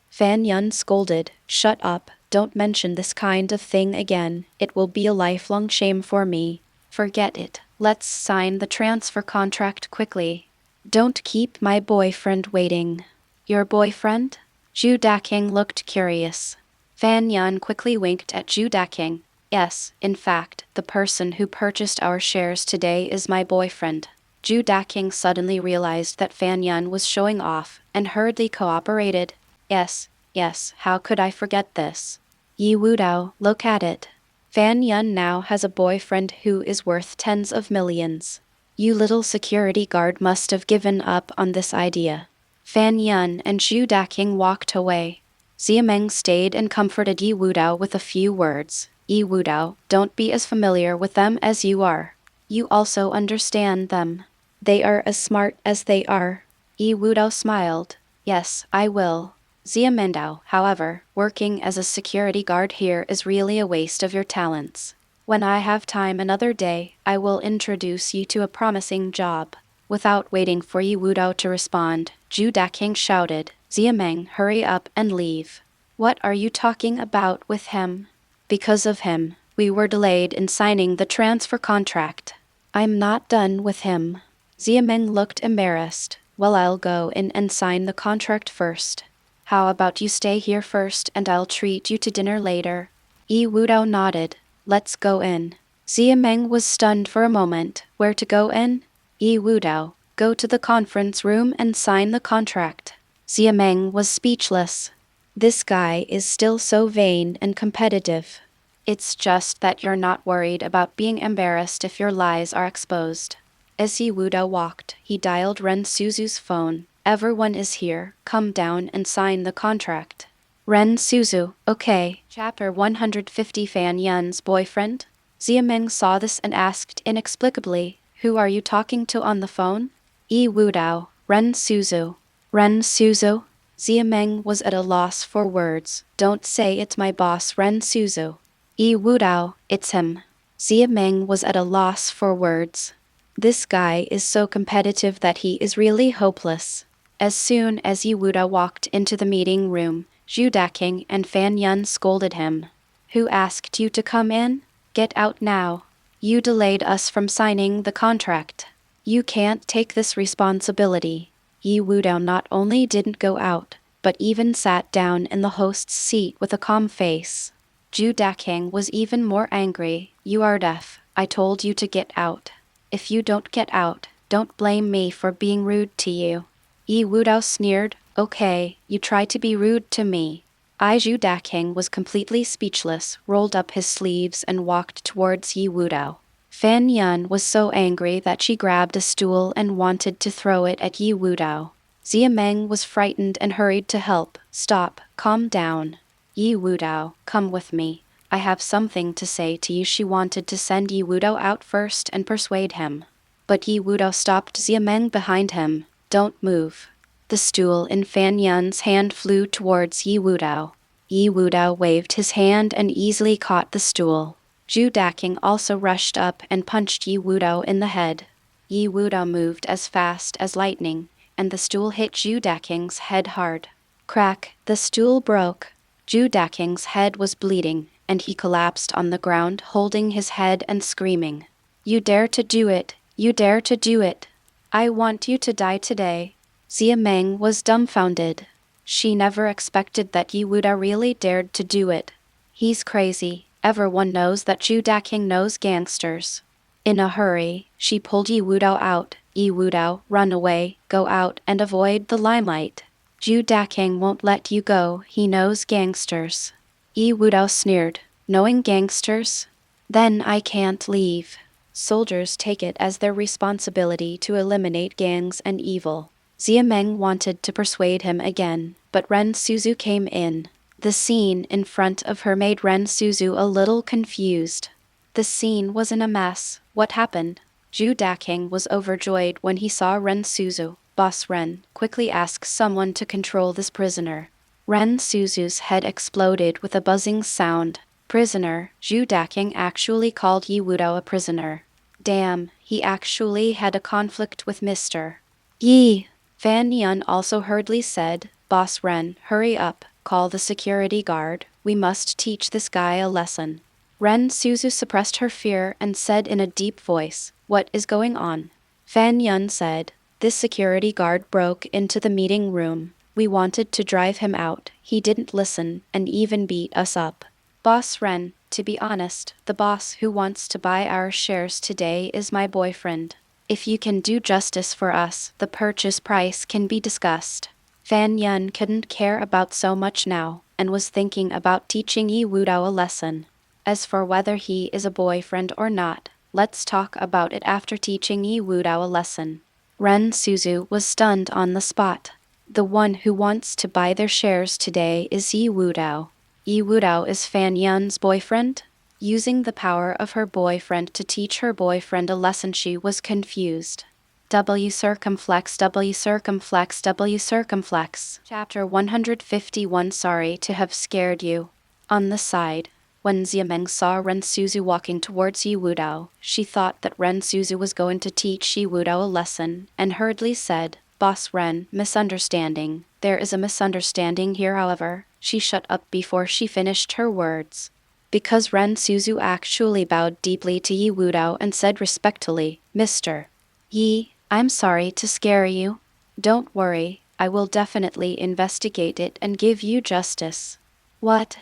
Fan Yun scolded. Shut up, don't mention this kind of thing again. It will be a lifelong shame for me. Forget it. Let's sign the transfer contract quickly. Don't keep my boyfriend waiting. Your boyfriend? Zhu Daking looked curious. Fan Yun quickly winked at Zhu Daking. Yes, in fact, the person who purchased our shares today is my boyfriend. Zhu Daking suddenly realized that Fan Yun was showing off, and hurriedly cooperated. Yes, how could I forget this? Yi Wudao, look at it. Fan Yun now has a boyfriend who is worth tens of millions. You little security guard must have given up on this idea. Fan Yun and Zhu Daking walked away. Xiameng stayed and comforted Yi Wudao with a few words. Yi Wudao, don't be as familiar with them as you are. You also understand them. They are as smart as they are. Yi Wudao smiled. Yes, I will. Xiamendao, however, working as a security guard here is really a waste of your talents. When I have time another day, I will introduce you to a promising job. Without waiting for Yi Wudao to respond, Zhu Daking shouted, Xiameng, hurry up and leave. What are you talking about with him? Because of him, we were delayed in signing the transfer contract. I'm not done with him. Xiameng looked embarrassed. Well, I'll go in and sign the contract first. How about you stay here first and I'll treat you to dinner later? Yi Wudao nodded. Let's go in. Xiameng was stunned for a moment. Where to go in? Yi Wudao, go to the conference room and sign the contract. Xiameng was speechless. This guy is still so vain and competitive. It's just that you're not worried about being embarrassed if your lies are exposed. As Yi Wudao walked, he dialed Ren Suzu's phone. Everyone is here. Come down and sign the contract. Ren Suzu, okay. Chapter 150 Fan Yun's boyfriend? Xiameng saw this and asked inexplicably, who are you talking to on the phone? Yi Wudao, Ren Suzu. Ren Suzu? Xiameng was at a loss for words. Don't say it's my boss Ren Suzu. Yi Wudao, it's him. Xiameng was at a loss for words. This guy is so competitive that he is really hopeless. As soon as Yi Wudao walked into the meeting room, Zhu Daking and Fan Yun scolded him. Who asked you to come in? Get out now. You delayed us from signing the contract. You can't take this responsibility. Yi Wudao not only didn't go out, but even sat down in the host's seat with a calm face. Zhu Daking was even more angry. You are deaf. I told you to get out. If you don't get out, don't blame me for being rude to you. Yi Wudao sneered. Okay, you try to be rude to me. Zhu Daking was completely speechless, rolled up his sleeves and walked towards Yi Wudao. Fan Yun was so angry that she grabbed a stool and wanted to throw it at Yi Wudao. Xiameng was frightened and hurried to help. Stop, calm down. Yi Wudao, come with me. I have something to say to you. She wanted to send Yi Wudao out first and persuade him. But Yi Wudao stopped Xiameng behind him. Don't move. The stool in Fan Yun's hand flew towards Yi Wudao. Yi Wudao waved his hand and easily caught the stool. Zhu Daking also rushed up and punched Yi Wudao in the head. Yi Wudao moved as fast as lightning, and the stool hit Zhu Daking's head hard. Crack, the stool broke. Zhu Daking's head was bleeding, and he collapsed on the ground holding his head and screaming. You dare to do it! You dare to do it! I want you to die today. Xiameng was dumbfounded. She never expected that Yi Wudao really dared to do it. He's crazy. Everyone knows that Zhu Daking knows gangsters. In a hurry, she pulled Yi Wudao out. Yi Wudao, run away, go out and avoid the limelight. Zhu Daking won't let you go, he knows gangsters. Yi Wudao sneered. Knowing gangsters? Then I can't leave. Soldiers take it as their responsibility to eliminate gangs and evil. Xiameng wanted to persuade him again, but Ren Suzu came in. The scene in front of her made Ren Suzu a little confused. The scene was in a mess. What happened? Zhu Daking was overjoyed when he saw Ren Suzu, Boss Ren, quickly ask someone to control this prisoner. Ren Suzu's head exploded with a buzzing sound. Prisoner, Zhu Daking actually called Yi Wudao a prisoner. Damn, he actually had a conflict with Mr. Yi. Fan Yun also hurriedly said, Boss Ren, hurry up, call the security guard, we must teach this guy a lesson. Ren Suzu suppressed her fear and said in a deep voice, what is going on? Fan Yun said, this security guard broke into the meeting room. We wanted to drive him out, he didn't listen, and even beat us up. Boss Ren, to be honest, the boss who wants to buy our shares today is my boyfriend. If you can do justice for us, the purchase price can be discussed. Fan Yun couldn't care about so much now, and was thinking about teaching Yi Wudao a lesson. As for whether he is a boyfriend or not, let's talk about it after teaching Yi Wudao a lesson. Ren Suzu was stunned on the spot. The one who wants to buy their shares today is Yi Wudao. Yi Wudao is Fan Yun's boyfriend? Using the power of her boyfriend to teach her boyfriend a lesson, she was confused. W circumflex. Chapter 151. Sorry to have scared you. On the side, when Xiameng saw Ren Suzu walking towards Yi Wudao, she thought that Ren Suzu was going to teach Yi Wudao a lesson, and hurriedly said, Boss Ren, misunderstanding. There is a misunderstanding here, however. She shut up before she finished her words. Because Ren Suzu actually bowed deeply to Yi Wudao and said respectfully, Mr. Yi, I'm sorry to scare you. Don't worry, I will definitely investigate it and give you justice. What?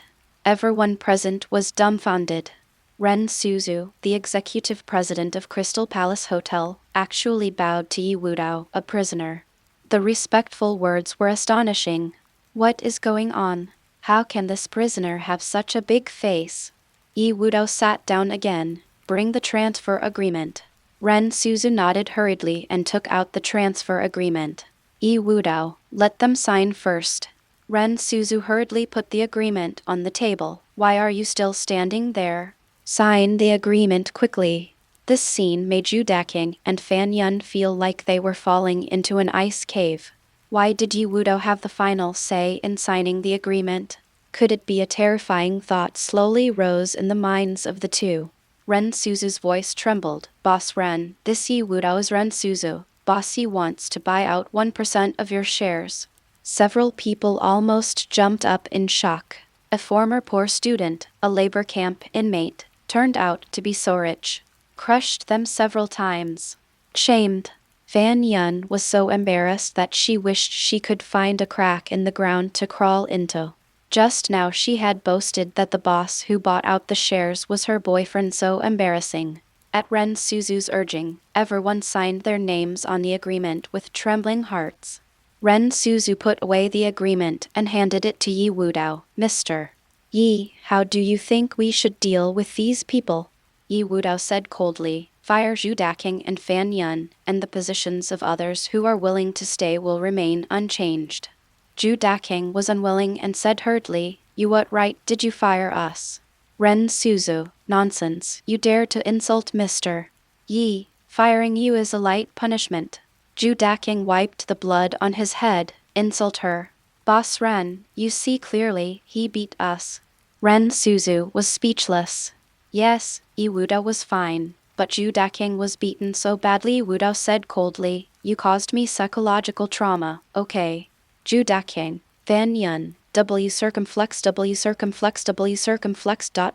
Everyone present was dumbfounded. Ren Suzu, the executive president of Crystal Palace Hotel, actually bowed to Yi Wudao, a prisoner. The respectful words were astonishing. What is going on? How can this prisoner have such a big face? Yi Wudao sat down again. Bring the transfer agreement. Ren Suzu nodded hurriedly and took out the transfer agreement. Yi Wudao, let them sign first. Ren Suzu hurriedly put the agreement on the table. Why are you still standing there? Sign the agreement quickly. This scene made Zhu Daking and Fan Yun feel like they were falling into an ice cave. Why did Yi Wudao have the final say in signing the agreement? Could it be? A terrifying thought slowly rose in the minds of the two. Ren Suzu's voice trembled. Boss Ren, this Yi Wudao is Ren Suzu. Bossy wants to buy out 1% of your shares. Several people almost jumped up in shock. A former poor student, a labor camp inmate, turned out to be so rich. Crushed them several times. Shamed. Fan Yun was so embarrassed that she wished she could find a crack in the ground to crawl into. Just now she had boasted that the boss who bought out the shares was her boyfriend. So embarrassing. At Ren Suzu's urging, everyone signed their names on the agreement with trembling hearts. Ren Suzu put away the agreement and handed it to Yi Wudao. Mr. Yi, how do you think we should deal with these people? Yi Wudao said coldly, fire Zhu Daking and Fan Yun, and the positions of others who are willing to stay will remain unchanged. Zhu Daking was unwilling and said hurriedly, you what right did you fire us? Ren Suzu, nonsense, you dare to insult Mr. Yi, firing you is a light punishment. Zhu Daking wiped the blood on his head. Insult her. Boss Ren, you see clearly, he beat us. Ren Suzu was speechless. Yes, Yi Wudao was fine, but Zhu Daking was beaten so badly. Wudao said coldly, you caused me psychological trauma, okay. Zhu Daking, Fan Yun, W circumflex.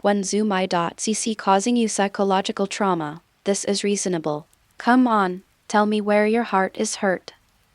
When zoom I.cc causing you psychological trauma, this is reasonable. Come on, tell me where your heart is hurt.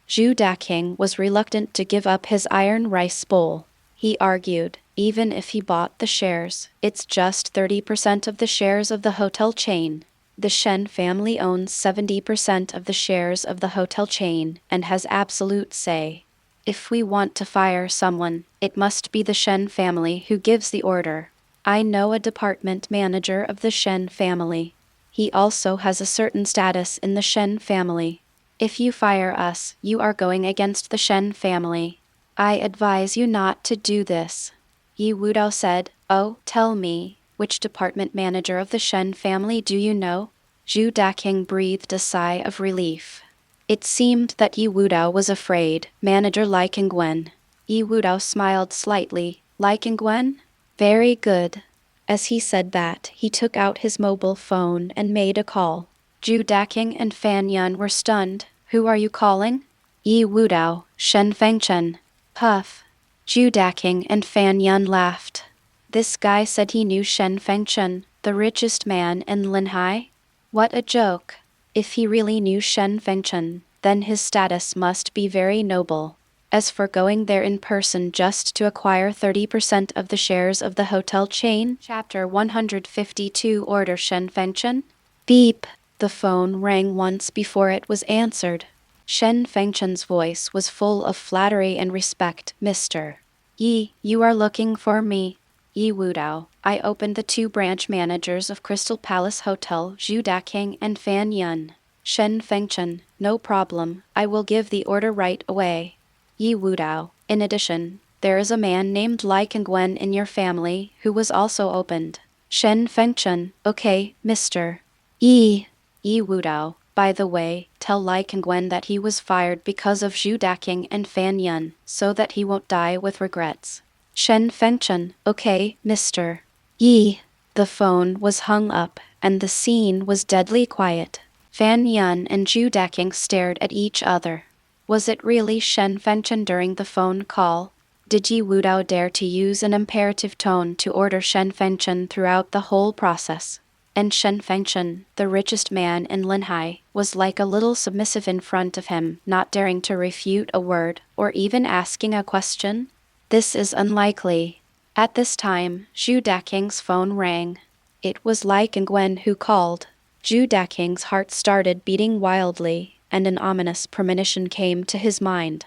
Zhu Daking was reluctant to give up his iron rice bowl. He argued, even if he bought the shares, it's just 30% of the shares of the hotel chain. The Shen family owns 70% of the shares of the hotel chain and has absolute say. If we want to fire someone, it must be the Shen family who gives the order. I know a department manager of the Shen family. He also has a certain status in the Shen family. If you fire us, you are going against the Shen family. I advise you not to do this. Yi Wudao said, oh, tell me, which department manager of the Shen family do you know? Zhu Daking breathed a sigh of relief. It seemed that Yi Wudao was afraid. Manager Lai Qingwen. Yi Wudao smiled slightly. Lai Qingwen? Very good. As he said that, he took out his mobile phone and made a call. Zhu Daking and Fan Yun were stunned. Who are you calling? Yi Wudao, Shen Fengchun. Puff. Zhu Daking and Fan Yun laughed. This guy said he knew Shen Fengchun, the richest man in Linhai? What a joke. If he really knew Shen Fengchun, then his status must be very noble. As for going there in person just to acquire 30% of the shares of the hotel chain, Chapter 152 Order Shen Fengchun? Beep. The phone rang once before it was answered. Shen Fengchun's voice was full of flattery and respect. Mr. Yi, you are looking for me. Yi Wudao, I opened the 2 branch managers of Crystal Palace Hotel, Zhu Daking and Fan Yun. Shen Fengchun, no problem, I will give the order right away. Yi Wudao, in addition, there is a man named Lai Qingwen in your family who was also opened. Shen Fengchun, okay, Mr. Yi Wudao, by the way, tell Lai Qingwen that he was fired because of Zhu Daking and Fan Yun, so that he won't die with regrets. Shen Fengchun, okay, Mr. Yi. The phone was hung up, and the scene was deadly quiet. Fan Yun and Zhu Daking stared at each other. Was it really Shen Fengchun during the phone call? Did Yi Wudao dare to use an imperative tone to order Shen Fengchun throughout the whole process? And Shen Fengchun, the richest man in Linhai, was like a little submissive in front of him, not daring to refute a word, or even asking a question? This is unlikely. At this time, Zhu Daking's phone rang. It was Lai Qingwen who called. Zhu Daking's heart started beating wildly, and an ominous premonition came to his mind.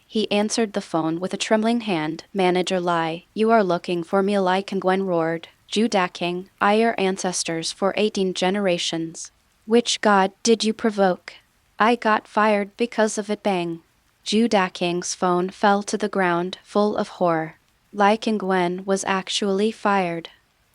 He answered the phone with a trembling hand. Manager Lai, you are looking for me, Lai Qingwen roared. Zhu Daking, I your ancestors for 18 generations. Which god did you provoke? I got fired because of it. Bang. Zhu Daking's phone fell to the ground, full of horror. Lai Qingwen was actually fired.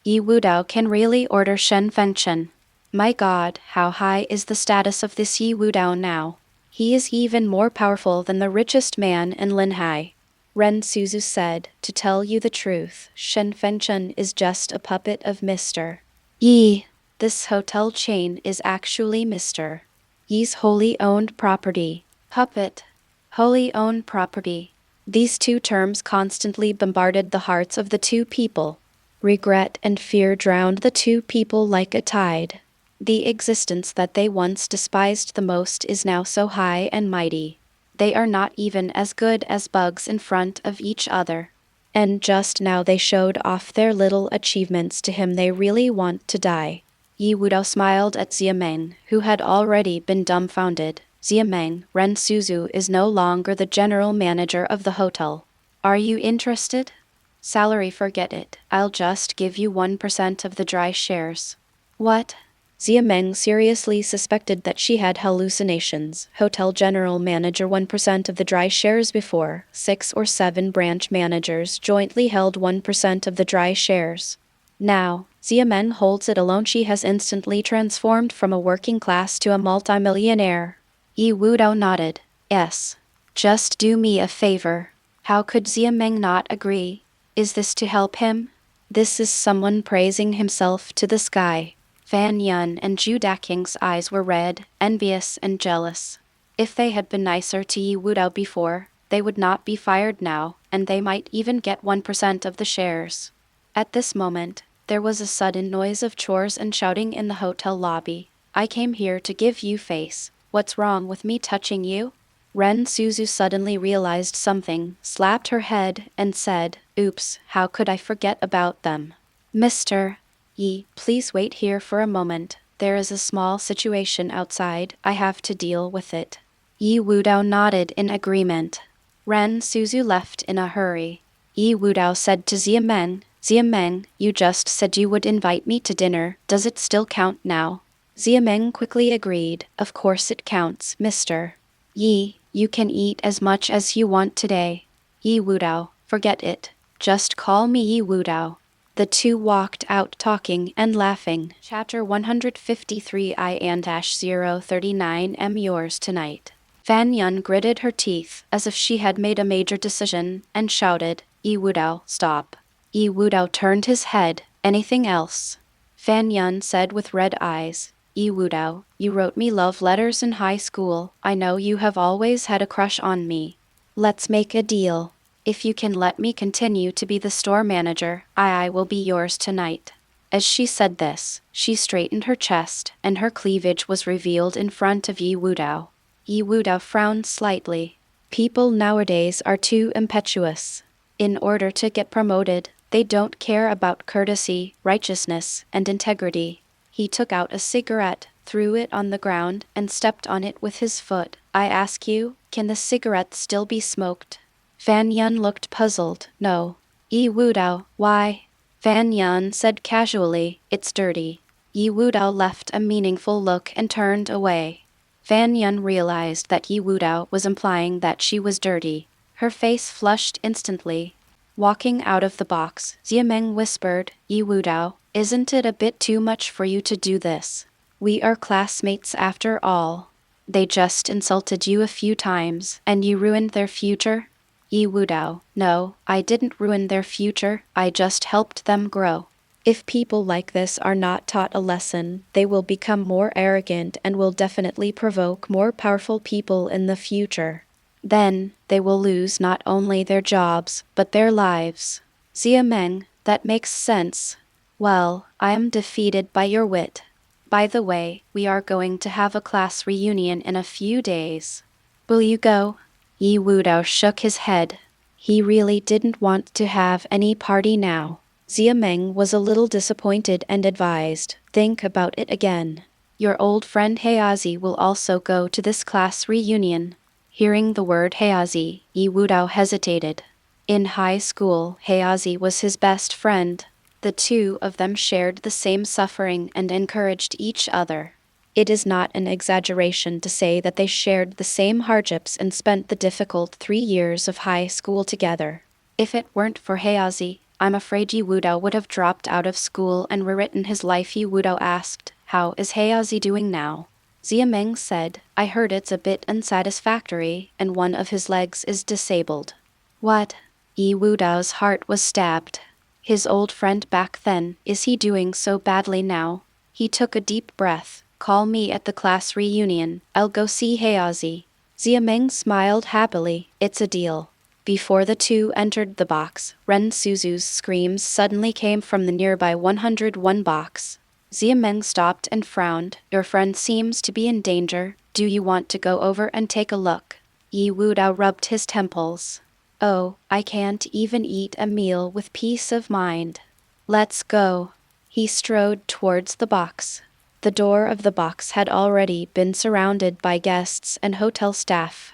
Yi Wudao can really order Shen Fengchun. My god, how high is the status of this Yi Wudao now? He is even more powerful than the richest man in Linhai. Ren Suzu said, to tell you the truth, Shen Fengchun is just a puppet of Mr. Yi. This hotel chain is actually Mr. Yi's wholly owned property. Puppet. Wholly owned property. These 2 terms constantly bombarded the hearts of the 2 people. Regret and fear drowned the 2 people like a tide. The existence that they once despised the most is now so high and mighty. They are not even as good as bugs in front of each other. And just now they showed off their little achievements to him. They really want to die. Yi Wudao smiled at Xia Meng, who had already been dumbfounded. Xia Meng, Ren Suzu is no longer the general manager of the hotel. Are you interested? Salary, forget it. I'll just give you 1% of the dry shares. What? Xia Meng seriously suspected that she had hallucinations. Hotel general manager 1% of the dry shares before. 6 or 7 branch managers jointly held 1% of the dry shares. Now, Xia Meng holds it alone. She has instantly transformed from a working class to a multimillionaire. Yi Wudao nodded. Yes. Just do me a favor. How could Xia Meng not agree? Is this to help him? This is someone praising himself to the sky. Fan Yun and Zhu Daking's eyes were red, envious and jealous. If they had been nicer to Yi Wudao before, they would not be fired now, and they might even get 1% of the shares. At this moment, there was a sudden noise of chores and shouting in the hotel lobby. I came here to give you face. What's wrong with me touching you? Ren Suzu suddenly realized something, slapped her head, and said, Oops, how could I forget about them? Mr. Yi, please wait here for a moment. There is a small situation outside. I have to deal with it. Yi Wudao nodded in agreement. Ren Suzu left in a hurry. Yi Wudao said to Xia Meng, you just said you would invite me to dinner. Does it still count now? Xia Meng quickly agreed. Of course it counts, Mr. Yi, you can eat as much as you want today. Yi Wudao, forget it. Just call me Yi Wudao. The 2 walked out talking and laughing. Chapter 153 I&039 am yours tonight. Fanyun gritted her teeth as if she had made a major decision and shouted, Yi Wudao, stop. Yi Wudao turned his head. Anything else? Fanyun said with red eyes. Yi Wudao, you wrote me love letters in high school. I know you have always had a crush on me. Let's make a deal. If you can let me continue to be the store manager, I will be yours tonight. As she said this, she straightened her chest, and her cleavage was revealed in front of Yi Wudao. Yi Wudao frowned slightly. People nowadays are too impetuous. In order to get promoted, they don't care about courtesy, righteousness, and integrity. He took out a cigarette, threw it on the ground, and stepped on it with his foot. I ask you, can the cigarette still be smoked? Fanyun looked puzzled. No. Yi Wudao, why? Fanyun said casually, it's dirty. Yi Wudao left a meaningful look and turned away. Fanyun realized that Yi Wudao was implying that she was dirty. Her face flushed instantly. Walking out of the box, Xiameng whispered, Yi Wudao, isn't it a bit too much for you to do this? We are classmates after all. They just insulted you a few times, and you ruined their future? Yi Wudao, no, I didn't ruin their future, I just helped them grow. If people like this are not taught a lesson, they will become more arrogant and will definitely provoke more powerful people in the future. Then, they will lose not only their jobs, but their lives. Xiameng, that makes sense. Well, I am defeated by your wit. By the way, we are going to have a class reunion in a few days. Will you go? Yi Wudao shook his head. He really didn't want to have any party now. Xiameng was a little disappointed and advised, think about it again. Your old friend Heiazi will also go to this class reunion. Hearing the word Heiazi, Yi Wudao hesitated. In high school, Heiazi was his best friend. The two of them shared the same suffering and encouraged each other. It is not an exaggeration to say that they shared the same hardships and spent the difficult 3 years of high school together. If it weren't for Heiazi, I'm afraid Yi Wudao would have dropped out of school and rewritten his life. Yi Wudao asked, how is Heiazi doing now? Xiameng said, I heard it's a bit unsatisfactory, and one of his legs is disabled. What? Yi Wudao's heart was stabbed. His old friend back then, is he doing so badly now? He took a deep breath. Call me at the class reunion, I'll go see Heiazi. Xiameng smiled happily, it's a deal. Before the two entered the box, Ren Suzu's screams suddenly came from the nearby 101 box. Xiameng stopped and frowned. Your friend seems to be in danger. Do you want to go over and take a look? Yi Wudao rubbed his temples. Oh, I can't even eat a meal with peace of mind. Let's go. He strode towards the box. The door of the box had already been surrounded by guests and hotel staff.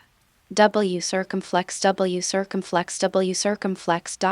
W circumflex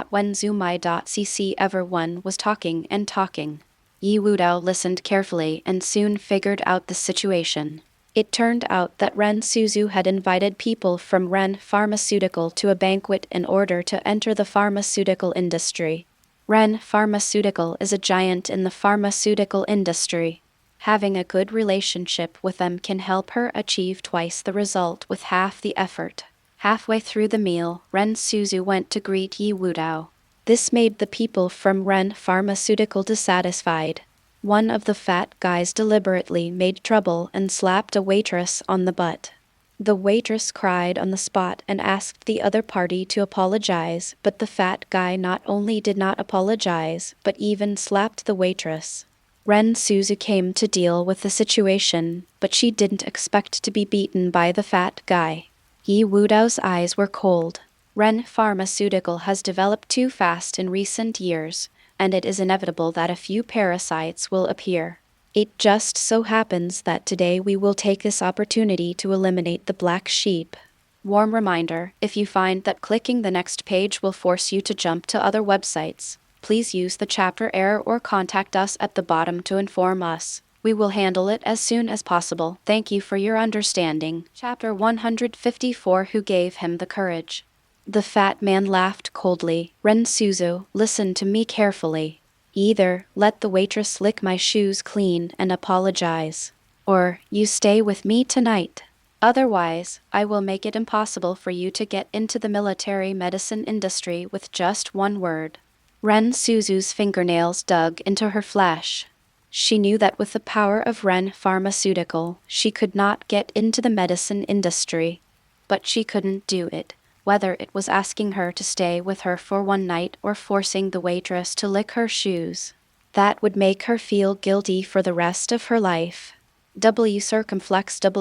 when zoomai.cc everyone was talking and talking. Yi Wudao listened carefully and soon figured out the situation. It turned out that Ren Suzu had invited people from Ren Pharmaceutical to a banquet in order to enter the pharmaceutical industry. Ren Pharmaceutical is a giant in the pharmaceutical industry. Having a good relationship with them can help her achieve twice the result with half the effort. Halfway through the meal, Ren Suzu went to greet Yi Wudao. This made the people from Ren Pharmaceutical dissatisfied. One of the fat guys deliberately made trouble and slapped a waitress on the butt. The waitress cried on the spot and asked the other party to apologize, but the fat guy not only did not apologize, but even slapped the waitress. Ren Suzu came to deal with the situation, but she didn't expect to be beaten by the fat guy. Yi Wudao's eyes were cold. Ren Pharmaceutical has developed too fast in recent years, and it is inevitable that a few parasites will appear. It just so happens that today we will take this opportunity to eliminate the black sheep. Warm reminder, if you find that clicking the next page will force you to jump to other websites, please use the chapter error or contact us at the bottom to inform us. We will handle it as soon as possible. Thank you for your understanding. Chapter 154 Who Gave Him the Courage? The fat man laughed coldly. Ren Suzu, listen to me carefully. Either let the waitress lick my shoes clean and apologize, or you stay with me tonight. Otherwise, I will make it impossible for you to get into the military medicine industry with just one word. Ren Suzu's fingernails dug into her flesh. She knew that with the power of Ren Pharmaceutical, she could not get into the medicine industry. But she couldn't do it, whether it was asking her to stay with her for one night or forcing the waitress to lick her shoes. That would make her feel guilty for the rest of her life. W circumflex dot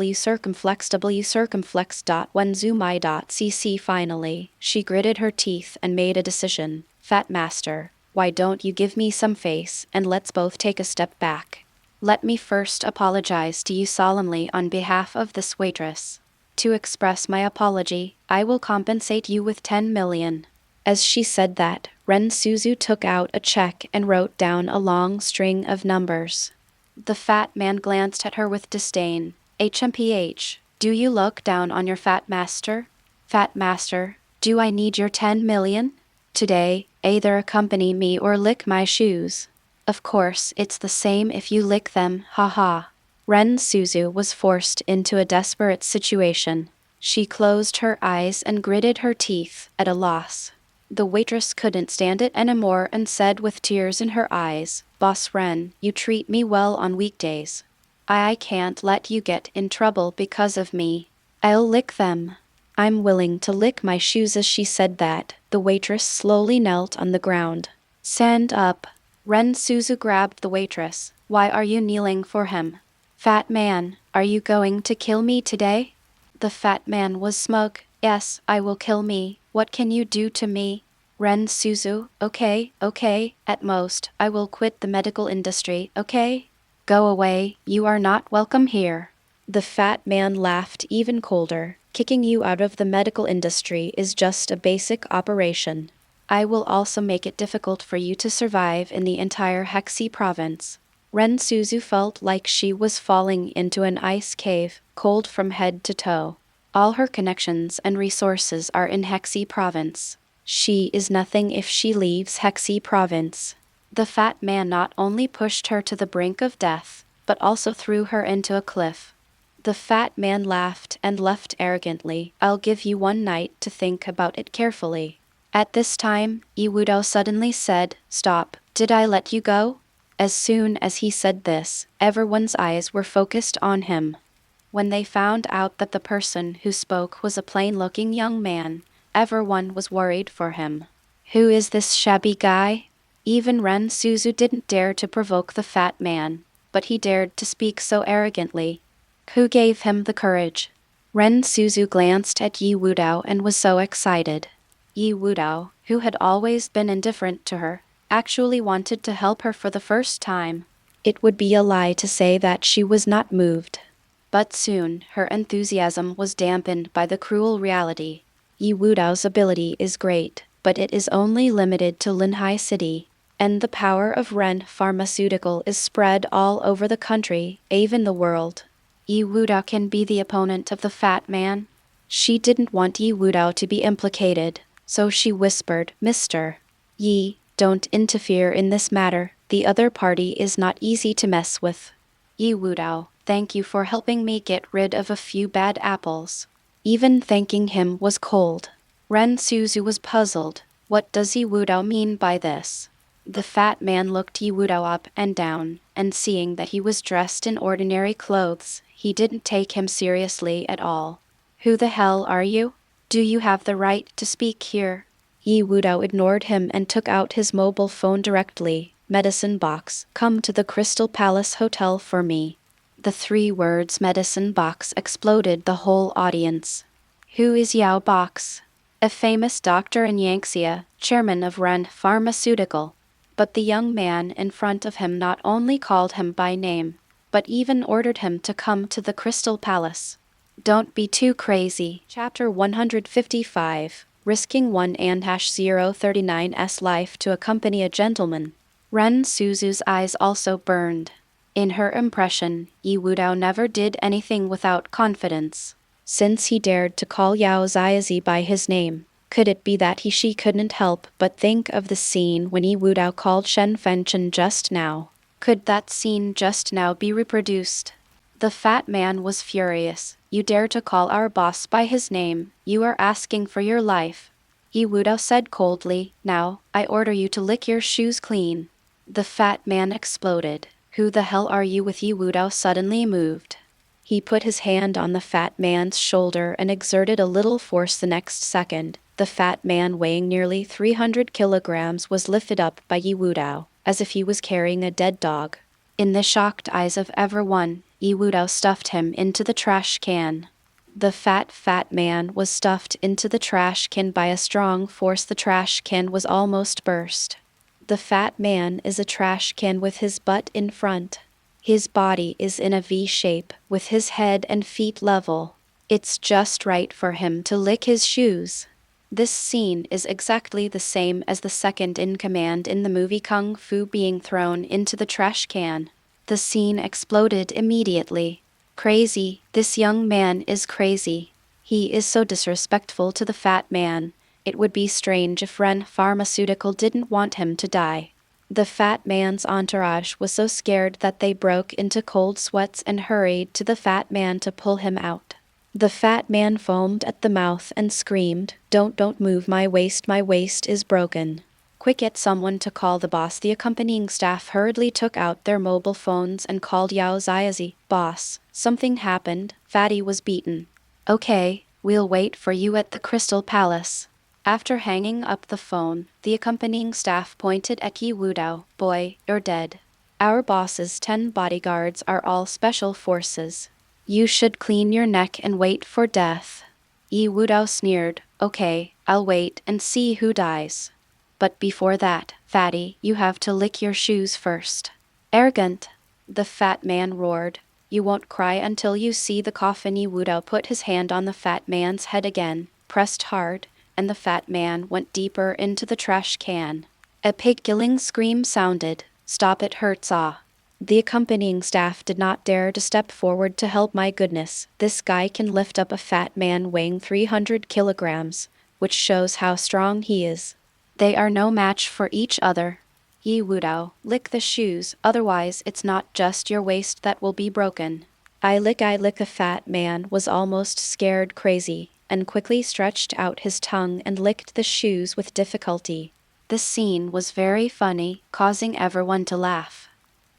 when zoomai dot cc. Finally, she gritted her teeth and made a decision. Fat master, why don't you give me some face and let's both take a step back. Let me first apologize to you solemnly on behalf of this waitress. To express my apology, I will compensate you with 10 million. As she said that, Ren Suzu took out a check and wrote down a long string of numbers. The fat man glanced at her with disdain. HMPH, do you look down on your fat master? Fat master, do I need your 10 million? Today, either accompany me or lick my shoes. Of course, it's the same if you lick them, haha. Ren Suzu was forced into a desperate situation. She closed her eyes and gritted her teeth, at a loss. The waitress couldn't stand it anymore and said with tears in her eyes, Boss Ren, you treat me well on weekdays. I can't let you get in trouble because of me. I'll lick them. I'm willing to lick my shoes. As she said that, the waitress slowly knelt on the ground. Stand up. Ren Suzu grabbed the waitress. Why are you kneeling for him? Fat man, are you going to kill me today? The fat man was smug. Yes, I will kill me. What can you do to me? Ren Suzu, okay, at most, I will quit the medical industry, okay? Go away, you are not welcome here. The fat man laughed even colder. Kicking you out of the medical industry is just a basic operation. I will also make it difficult for you to survive in the entire Hexi province. Ren Suzu felt like she was falling into an ice cave, cold from head to toe. All her connections and resources are in Hexi province. She is nothing if she leaves Hexi province. The fat man not only pushed her to the brink of death, but also threw her into a cliff. The fat man laughed and left arrogantly. I'll give you one night to think about it carefully. At this time, Iwudo suddenly said, Stop, did I let you go? As soon as he said this, everyone's eyes were focused on him. When they found out that the person who spoke was a plain-looking young man, everyone was worried for him. Who is this shabby guy? Even Ren Suzu didn't dare to provoke the fat man, but he dared to speak so arrogantly. Who gave him the courage? Ren Suzu glanced at Yi Wudao and was so excited. Yi Wudao, who had always been indifferent to her, actually wanted to help her for the first time. It would be a lie to say that she was not moved. But soon, her enthusiasm was dampened by the cruel reality. Yi Wudao's ability is great, but it is only limited to Linhai City, and the power of Ren Pharmaceutical is spread all over the country, even the world. Yi Wudao can be the opponent of the fat man. She didn't want Yi Wudao to be implicated, so she whispered, Mr. Yi, don't interfere in this matter. The other party is not easy to mess with. Yi Wudao, thank you for helping me get rid of a few bad apples. Even thanking him was cold. Ren Suzu was puzzled. What does Yi Wudao mean by this? The fat man looked Yi Wudao up and down, and seeing that he was dressed in ordinary clothes, he didn't take him seriously at all. Who the hell are you? Do you have the right to speak here? Yi Wudao ignored him and took out his mobile phone directly. Medicine box, come to the Crystal Palace Hotel for me. The 3 words medicine box exploded the whole audience. Who is Yao Box? A famous doctor in Yangtze, chairman of Ren Pharmaceutical. But the young man in front of him not only called him by name, but even ordered him to come to the Crystal Palace. Don't be too crazy. Chapter 155, Risking 1-039's life to accompany a gentleman. Ren Suzu's eyes also burned. In her impression, Yi Wudao never did anything without confidence. Since he dared to call Yao Ziazi by his name, could it be that she couldn't help but think of the scene when Yi Wudao called Shen Fengchun just now? Could that scene just now be reproduced? The fat man was furious. You dare to call our boss by his name, you are asking for your life. Yi Wudao said coldly, now, I order you to lick your shoes clean. The fat man exploded. Who the hell are you with? Yi Wudao suddenly moved. He put his hand on the fat man's shoulder and exerted a little force. The next second, the fat man weighing nearly 300 kilograms was lifted up by Yi Wudao, as if he was carrying a dead dog. In the shocked eyes of everyone, Yi Wudao stuffed him into the trash can. The fat man was stuffed into the trash can by a strong force. The trash can was almost burst. The fat man is a trash can with his butt in front. His body is in a V shape, with his head and feet level. It's just right for him to lick his shoes. This scene is exactly the same as the second in command in the movie Kung Fu being thrown into the trash can. The scene exploded immediately. Crazy, this young man is crazy. He is so disrespectful to the fat man. It would be strange if Ren Pharmaceutical didn't want him to die. The fat man's entourage was so scared that they broke into cold sweats and hurried to the fat man to pull him out. The fat man foamed at the mouth and screamed, Don't move my waist is broken. Quick, get someone to call the boss. The accompanying staff hurriedly took out their mobile phones and called Yao Ziazi. Boss, something happened, Fatty was beaten. Okay, we'll wait for you at the Crystal Palace. After hanging up the phone, the accompanying staff pointed at Yi Wudao. Boy, you're dead. Our boss's 10 bodyguards are all special forces. You should clean your neck and wait for death. Yi Wudao sneered. Okay, I'll wait and see who dies. But before that, Fatty, you have to lick your shoes first. Arrogant, the fat man roared. You won't cry until you see the coffin. Yi Wudao put his hand on the fat man's head again, pressed hard, and the fat man went deeper into the trash can. A pig-killing scream sounded. Stop, it hurts, ah. The accompanying staff did not dare to step forward to help. My goodness, this guy can lift up a fat man weighing 300 kilograms, which shows how strong he is. They are no match for each other. Yi Wudao, lick the shoes, otherwise it's not just your waist that will be broken. I lick. The fat man was almost scared crazy, and quickly stretched out his tongue and licked the shoes with difficulty. This scene was very funny, causing everyone to laugh.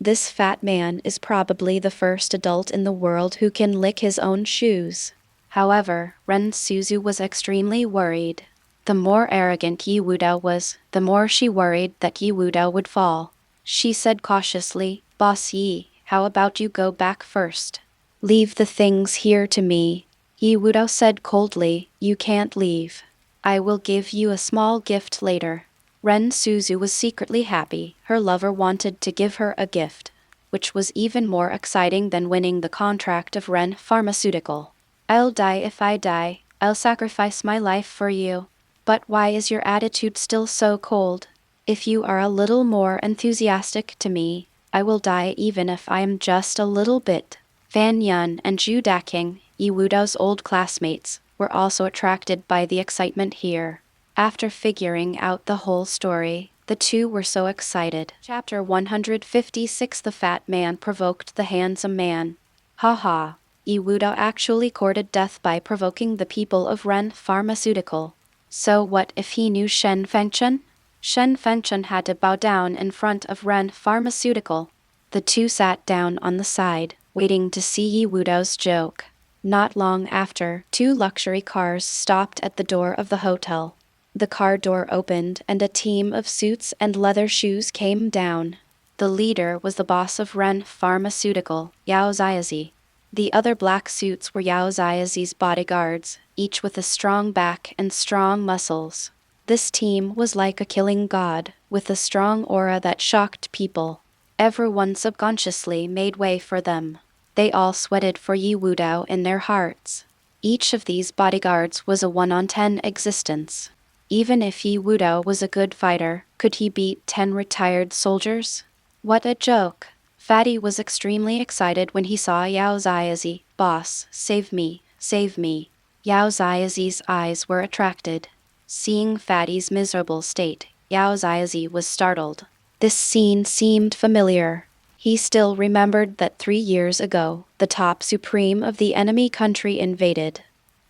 This fat man is probably the first adult in the world who can lick his own shoes. However, Ren Suzu was extremely worried. The more arrogant Yi Wudao was, the more she worried that Yi Wudao would fall. She said cautiously, Boss Yi, how about you go back first? Leave the things here to me. Yi Wudao said coldly, you can't leave. I will give you a small gift later. Ren Suzu was secretly happy. Her lover wanted to give her a gift, which was even more exciting than winning the contract of Ren Pharmaceutical. I'll die if I die. I'll sacrifice my life for you. But why is your attitude still so cold? If you are a little more enthusiastic to me, I will die even if I am just a little bit. Fan Yun and Zhu Daking, Yi Wudao's old classmates, were also attracted by the excitement here. After figuring out the whole story, the two were so excited. Chapter 156. The fat man provoked the handsome man. Haha, Yi Wudao actually courted death by provoking the people of Ren Pharmaceutical. So what if he knew Shen Fengchun? Shen Fengchun had to bow down in front of Ren Pharmaceutical. The two sat down on the side, waiting to see Yi Wudao's joke. Not long after, 2 luxury cars stopped at the door of the hotel. The car door opened and a team of suits and leather shoes came down. The leader was the boss of Ren Pharmaceutical, Yao Ziazi. The other black suits were Yao Ziazi's bodyguards, each with a strong back and strong muscles. This team was like a killing god, with a strong aura that shocked people. Everyone subconsciously made way for them. They all sweated for Yi Wudao in their hearts. Each of these bodyguards was a 1 on 10 existence. Even if Yi Wudao was a good fighter, could he beat 10 retired soldiers? What a joke! Fatty was extremely excited when he saw Yao Ziazi. Boss, save me, save me. Yao Ziazi's eyes were attracted. Seeing Fatty's miserable state, Yao Ziazi was startled. This scene seemed familiar. He still remembered that 3 years ago, the top supreme of the enemy country invaded.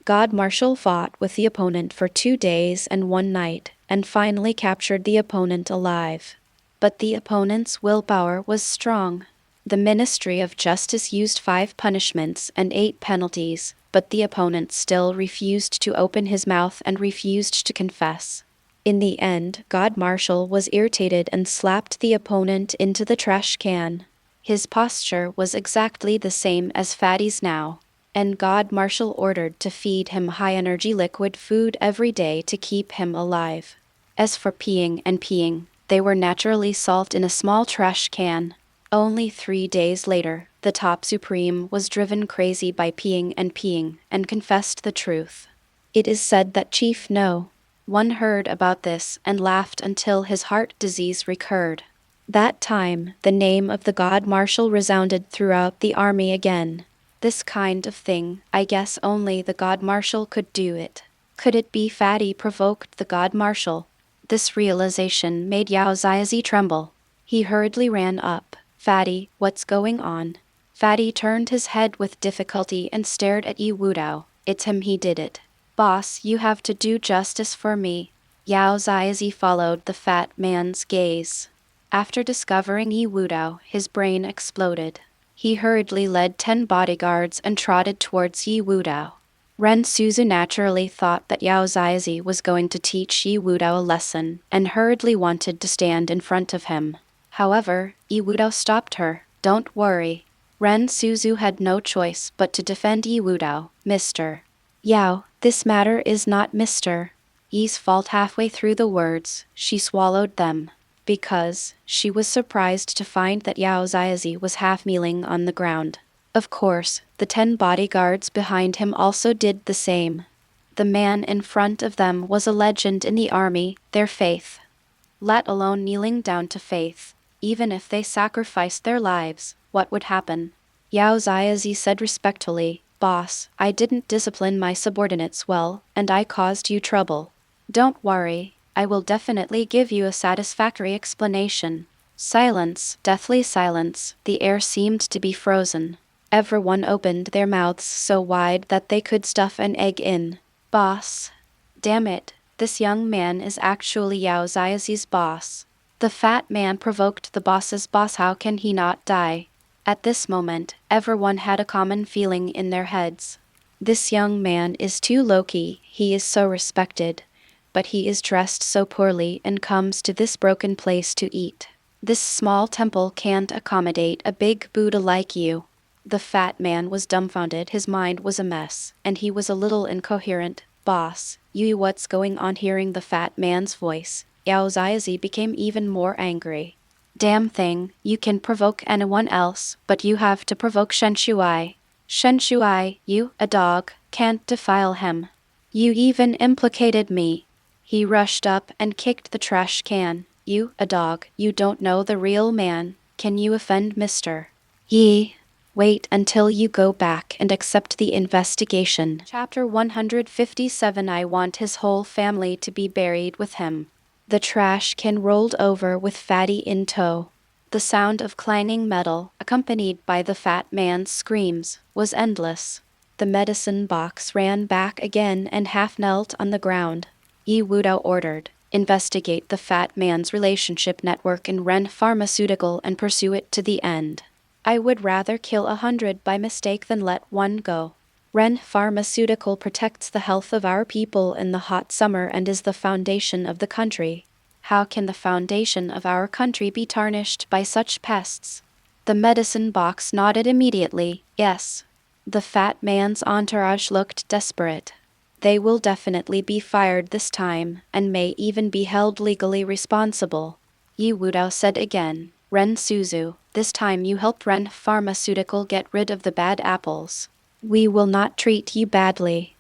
God Marshal fought with the opponent for 2 days and one night, and finally captured the opponent alive. But the opponent's willpower was strong. The Ministry of Justice used 5 punishments and 8 penalties, but the opponent still refused to open his mouth and refused to confess. In the end, God Marshal was irritated and slapped the opponent into the trash can. His posture was exactly the same as Fatty's now, and God Marshal ordered to feed him high-energy liquid food every day to keep him alive. As for peeing, they were naturally solved in a small trash can. Only 3 days later, the top supreme was driven crazy by peeing and confessed the truth. It is said that Chief No. One heard about this and laughed until his heart disease recurred. That time, the name of the God Marshal resounded throughout the army again. This kind of thing, I guess only the God Marshal could do it. Could it be Fatty provoked the God Marshal? This realization made Yao Ziazi tremble. He hurriedly ran up. Fatty, what's going on? Fatty turned his head with difficulty and stared at Yi Wudao. It's him, he did it. Boss, you have to do justice for me. Yao Ziazi followed the fat man's gaze. After discovering Yi Wudao, his brain exploded. He hurriedly led 10 bodyguards and trotted towards Yi Wudao. Ren Suzu naturally thought that Yao Ziazi was going to teach Yi Wudao a lesson, and hurriedly wanted to stand in front of him. However, Yi Wudao stopped her. Don't worry. Ren Suzu had no choice but to defend Yi Wudao. Mr. Yao, this matter is not Mr. Yi's fault. Halfway through the words, she swallowed them, because she was surprised to find that Yao Ziazi was half-kneeling on the ground. Of course, the 10 bodyguards behind him also did the same. The man in front of them was a legend in the army, their faith. Let alone kneeling down to faith. Even if they sacrificed their lives, what would happen? Yao Ziazi said respectfully, Boss, I didn't discipline my subordinates well, and I caused you trouble. Don't worry, I will definitely give you a satisfactory explanation. Silence, deathly silence. The air seemed to be frozen. Everyone opened their mouths so wide that they could stuff an egg in. Boss. Damn it, this young man is actually Yao Ziazi's boss. The fat man provoked the boss's boss. How can he not die? At this moment, everyone had a common feeling in their heads. This young man is too low-key, he is so respected, but he is dressed so poorly and comes to this broken place to eat. This small temple can't accommodate a big Buddha like you. The fat man was dumbfounded. His mind was a mess, and he was a little incoherent. Boss, you, what's going on? Hearing the fat man's voice, Yao Ziazi became even more angry. Damn thing, you can provoke anyone else, but you have to provoke Shen Shuai. Shen Shuai, you, a dog, can't defile him. You even implicated me. He rushed up and kicked the trash can. You, a dog, you don't know the real man. Can you offend Mr. Yi? Wait until you go back and accept the investigation. Chapter 157. I want his whole family to be buried with him. The trash can rolled over with Fatty in tow. The sound of clanging metal, accompanied by the fat man's screams, was endless. The medicine box ran back again and half knelt on the ground. Yi Wudao ordered, investigate the fat man's relationship network in Ren Pharmaceutical and pursue it to the end. I would rather kill 100 by mistake than let one go. Ren Pharmaceutical protects the health of our people in the hot summer and is the foundation of the country. How can the foundation of our country be tarnished by such pests? The medicine box nodded immediately, yes. The fat man's entourage looked desperate. They will definitely be fired this time, and may even be held legally responsible. Yi Wudao said again, Ren Suzu, this time you helped Ren Pharmaceutical get rid of the bad apples. We will not treat you badly.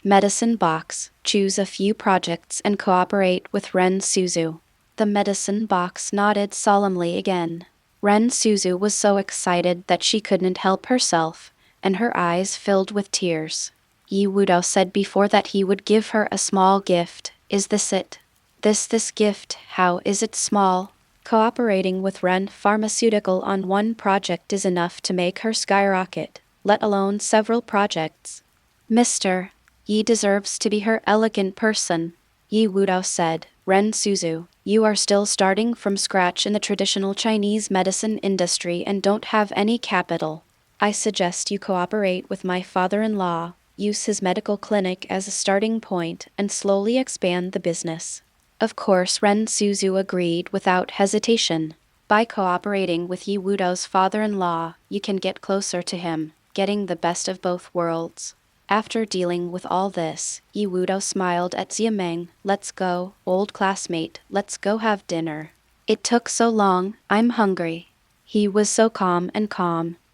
Medicine box, choose a few projects and cooperate with Ren Suzu. The medicine box nodded solemnly again. Ren Suzu was so excited that she couldn't help herself, and her eyes filled with tears. Yi Wudao said before that he would give her a small gift. Is this it? This gift, how is it small? Cooperating with Ren Pharmaceutical on one project is enough to make her skyrocket, let alone several projects. Mr. Yi deserves to be her elegant person, Yi Wudao said. Ren Suzu, you are still starting from scratch in the traditional Chinese medicine industry and don't have any capital. I suggest you cooperate with my father-in-law, use his medical clinic as a starting point, and slowly expand the business. Of course, Ren Suzu agreed without hesitation. By cooperating with Yi Wudao's father-in-law, you can get closer to him, getting the best of both worlds. After dealing with all this, Yi Wudao smiled at Xiameng. Let's go, old classmate, let's go have dinner. It took so long, I'm hungry. He was so calm,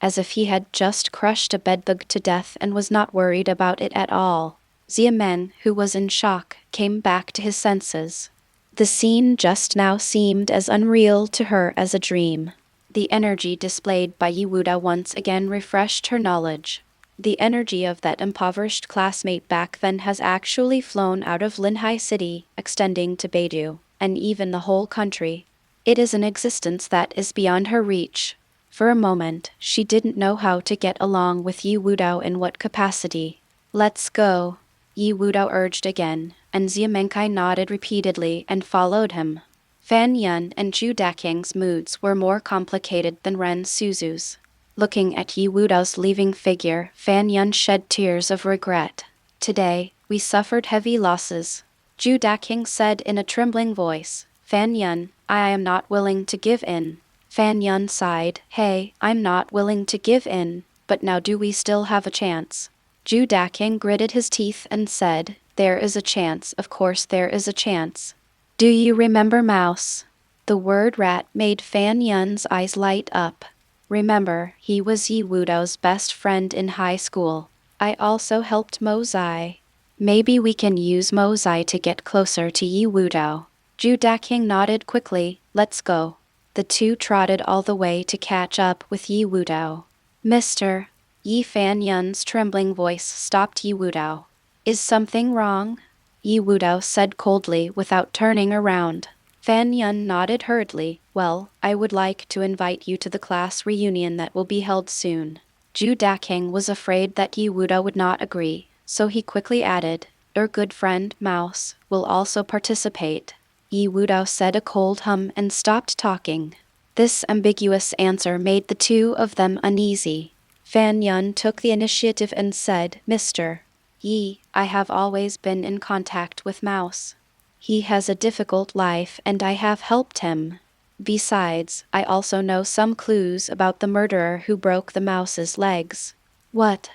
as if he had just crushed a bedbug to death and was not worried about it at all. Xiameng, who was in shock, came back to his senses. The scene just now seemed as unreal to her as a dream. The energy displayed by Yi Wudao once again refreshed her knowledge. The energy of that impoverished classmate back then has actually flown out of Linhai City, extending to Beidou, and even the whole country. It is an existence that is beyond her reach. For a moment, she didn't know how to get along with Yi Wudao in what capacity. Let's go, Yi Wudao urged again, and Xiamencai nodded repeatedly and followed him. Fan Yun and Zhu Daking's moods were more complicated than Ren Suzu's. Looking at Yi Wudao's leaving figure, Fan Yun shed tears of regret. Today, we suffered heavy losses, Zhu Daking said in a trembling voice. Fan Yun, I am not willing to give in. Fan Yun sighed. Hey, I'm not willing to give in, but now do we still have a chance? Zhu Daking gritted his teeth and said, There is a chance, of course there is a chance. Do you remember Mouse? The word rat made Fan Yun's eyes light up. Remember, he was Yi Wudao's best friend in high school. I also helped Mo Zai. Maybe we can use Mo Zai to get closer to Yi Wudao. Zhu Daking nodded quickly. Let's go. The two trotted all the way to catch up with Yi Wudao. Mr. Yi Fan Yun's trembling voice stopped Yi Wudao. Is something wrong? Yi Wudao said coldly without turning around. Fan Yun nodded hurriedly. Well, I would like to invite you to the class reunion that will be held soon. Zhu Daking was afraid that Yi Wudao would not agree, so he quickly added, Er good friend, Mouse, will also participate. Yi Wudao said a cold hum and stopped talking. This ambiguous answer made the two of them uneasy. Fan Yun took the initiative and said, Mr. Yi, I have always been in contact with Mouse. He has a difficult life and I have helped him. Besides, I also know some clues about the murderer who broke the mouse's legs. What?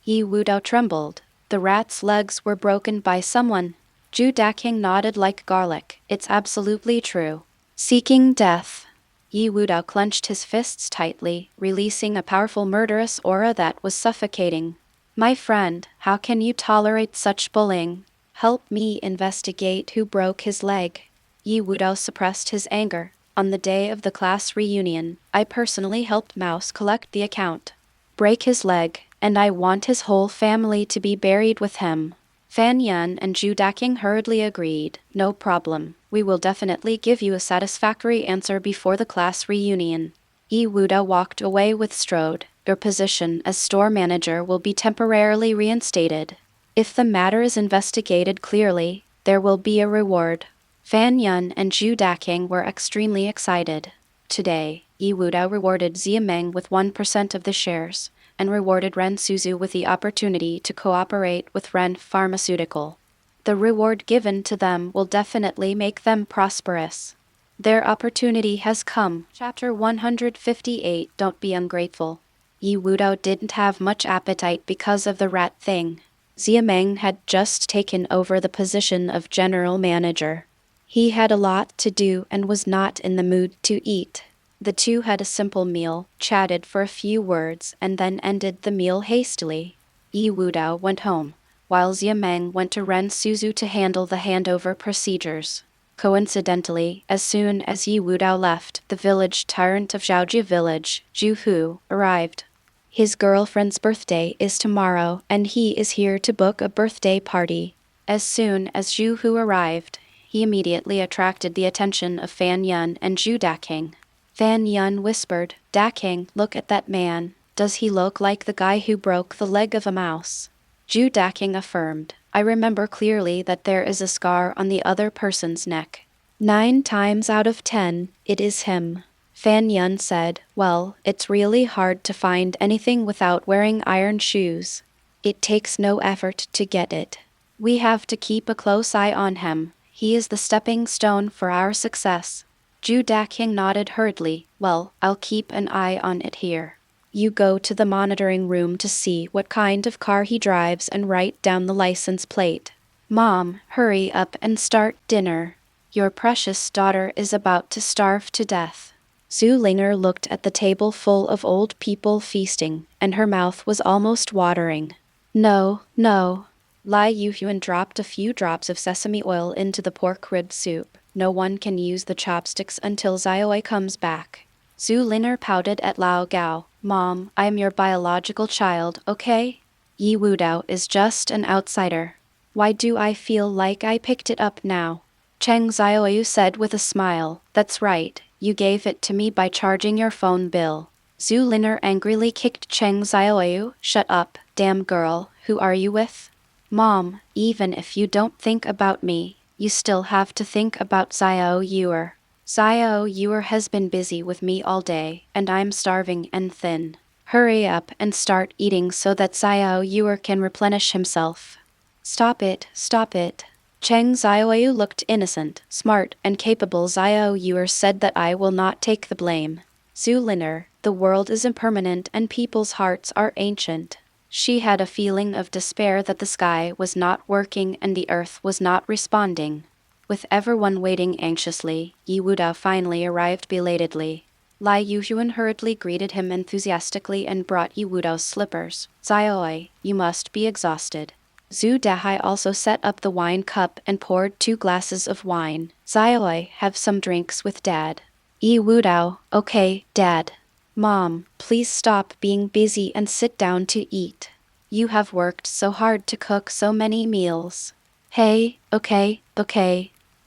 Yi Wudao trembled. The rat's legs were broken by someone. Zhu Daking nodded like garlic. It's absolutely true. Seeking death. Yi Wudao clenched his fists tightly, releasing a powerful murderous aura that was suffocating. My friend, how can you tolerate such bullying? Help me investigate who broke his leg. Yi Wudao suppressed his anger. On the day of the class reunion, I personally helped Mouse collect the account. Break his leg, and I want his whole family to be buried with him. Fan Yun and Zhu Daking hurriedly agreed. No problem. We will definitely give you a satisfactory answer before the class reunion. Yi Wudao walked away with Strode. Your position as store manager will be temporarily reinstated. If the matter is investigated clearly, there will be a reward. Fan Yun and Zhu Daking were extremely excited. Today, Yi Wudao rewarded Xiameng with 1% of the shares, and rewarded Ren Suzu with the opportunity to cooperate with Ren Pharmaceutical. The reward given to them will definitely make them prosperous. Their opportunity has come. Chapter 158. Don't be ungrateful. Yi Wudao didn't have much appetite because of the rat thing. Xiameng had just taken over the position of general manager. He had a lot to do and was not in the mood to eat. The two had a simple meal, chatted for a few words, and then ended the meal hastily. Yi Wudao went home, while Xiameng went to Ren Suzu to handle the handover procedures. Coincidentally, as soon as Yi Wudao left, the village tyrant of Zhaoji village, Zhu Hu, arrived. His girlfriend's birthday is tomorrow, and he is here to book a birthday party. As soon as Zhu Hu arrived, he immediately attracted the attention of Fan Yun and Zhu Daking. Fan Yun whispered, "Daking, look at that man. Does he look like the guy who broke the leg of a mouse?" Zhu Daking affirmed, "I remember clearly that there is a scar on the other person's neck. 9 times out of 10, it is him." Fan Yun said, "Well, it's really hard to find anything without wearing iron shoes. It takes no effort to get it. We have to keep a close eye on him. He is the stepping stone for our success." Zhu Daking nodded hurriedly. "Well, I'll keep an eye on it here. You go to the monitoring room to see what kind of car he drives and write down the license plate. Mom, hurry up and start dinner. Your precious daughter is about to starve to death." Zhu Linger looked at the table full of old people feasting, and her mouth was almost watering. "No, no." Lai Yuhyuan dropped a few drops of sesame oil into the pork rib soup. "No one can use the chopsticks until Xiaoi comes back." Zhu Linger pouted at Lao Gao. "Mom, I am your biological child, okay? Yi Wudao is just an outsider. Why do I feel like I picked it up now?" Cheng Xiaoyu said with a smile, "That's right, you gave it to me by charging your phone bill." Zhu Linger angrily kicked Cheng Xiaoyu. "Shut up, damn girl, who are you with?" "Mom, even if you don't think about me, you still have to think about Xiao Yuer. Xiao Yuer has been busy with me all day, and I'm starving and thin. Hurry up and start eating so that Xiao Yuer can replenish himself." Stop it, stop it." Cheng Xiaoyu looked innocent, smart, and capable. "Xiao Yuer said that I will not take the blame." Zhu Linger, "The world is impermanent and people's hearts are ancient." She had a feeling of despair that the sky was not working and the earth was not responding. With everyone waiting anxiously, Yi Wudao finally arrived belatedly. Lai Yuhyuan hurriedly greeted him enthusiastically and brought Yi Wudao's slippers. "Xiaoi, you must be exhausted." Zhu Dahai also set up the wine cup and poured 2 glasses of wine. "Xiaoi, have some drinks with Dad." Yi Wudao, "Okay, Dad." "Mom, please stop being busy and sit down to eat. You have worked so hard to cook so many meals." "Hey, okay."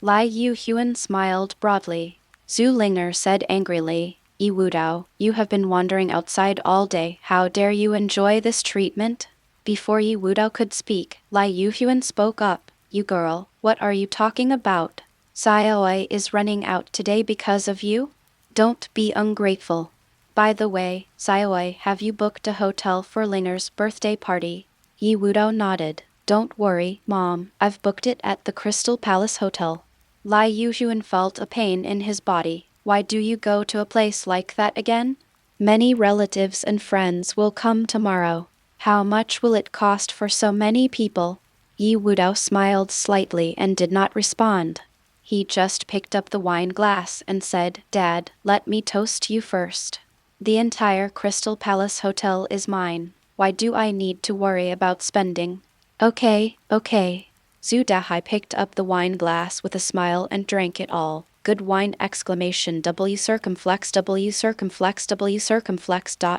Lai Yuhyuan smiled broadly. Zhu Linger said angrily, "Yi Wudao, you have been wandering outside all day. How dare you enjoy this treatment?" Before Yi Wudao could speak, Lai Yuhyuan spoke up. "You girl, what are you talking about? Xiaoi is running out today because of you? Don't be ungrateful. By the way, Xiaoi, have you booked a hotel for Linger's birthday party?" Yi Wudao nodded. "Don't worry, Mom, I've booked it at the Crystal Palace Hotel." Lai Yuhyuan felt a pain in his body. "Why do you go to a place like that again? Many relatives and friends will come tomorrow. How much will it cost for so many people?" Yi Wudao smiled slightly and did not respond. He just picked up the wine glass and said, "Dad, let me toast you first. The entire Crystal Palace Hotel is mine. Why do I need to worry about spending?" Okay. Zhu Dahai picked up the wine glass with a smile and drank it all. "Good wine!" W circumflex.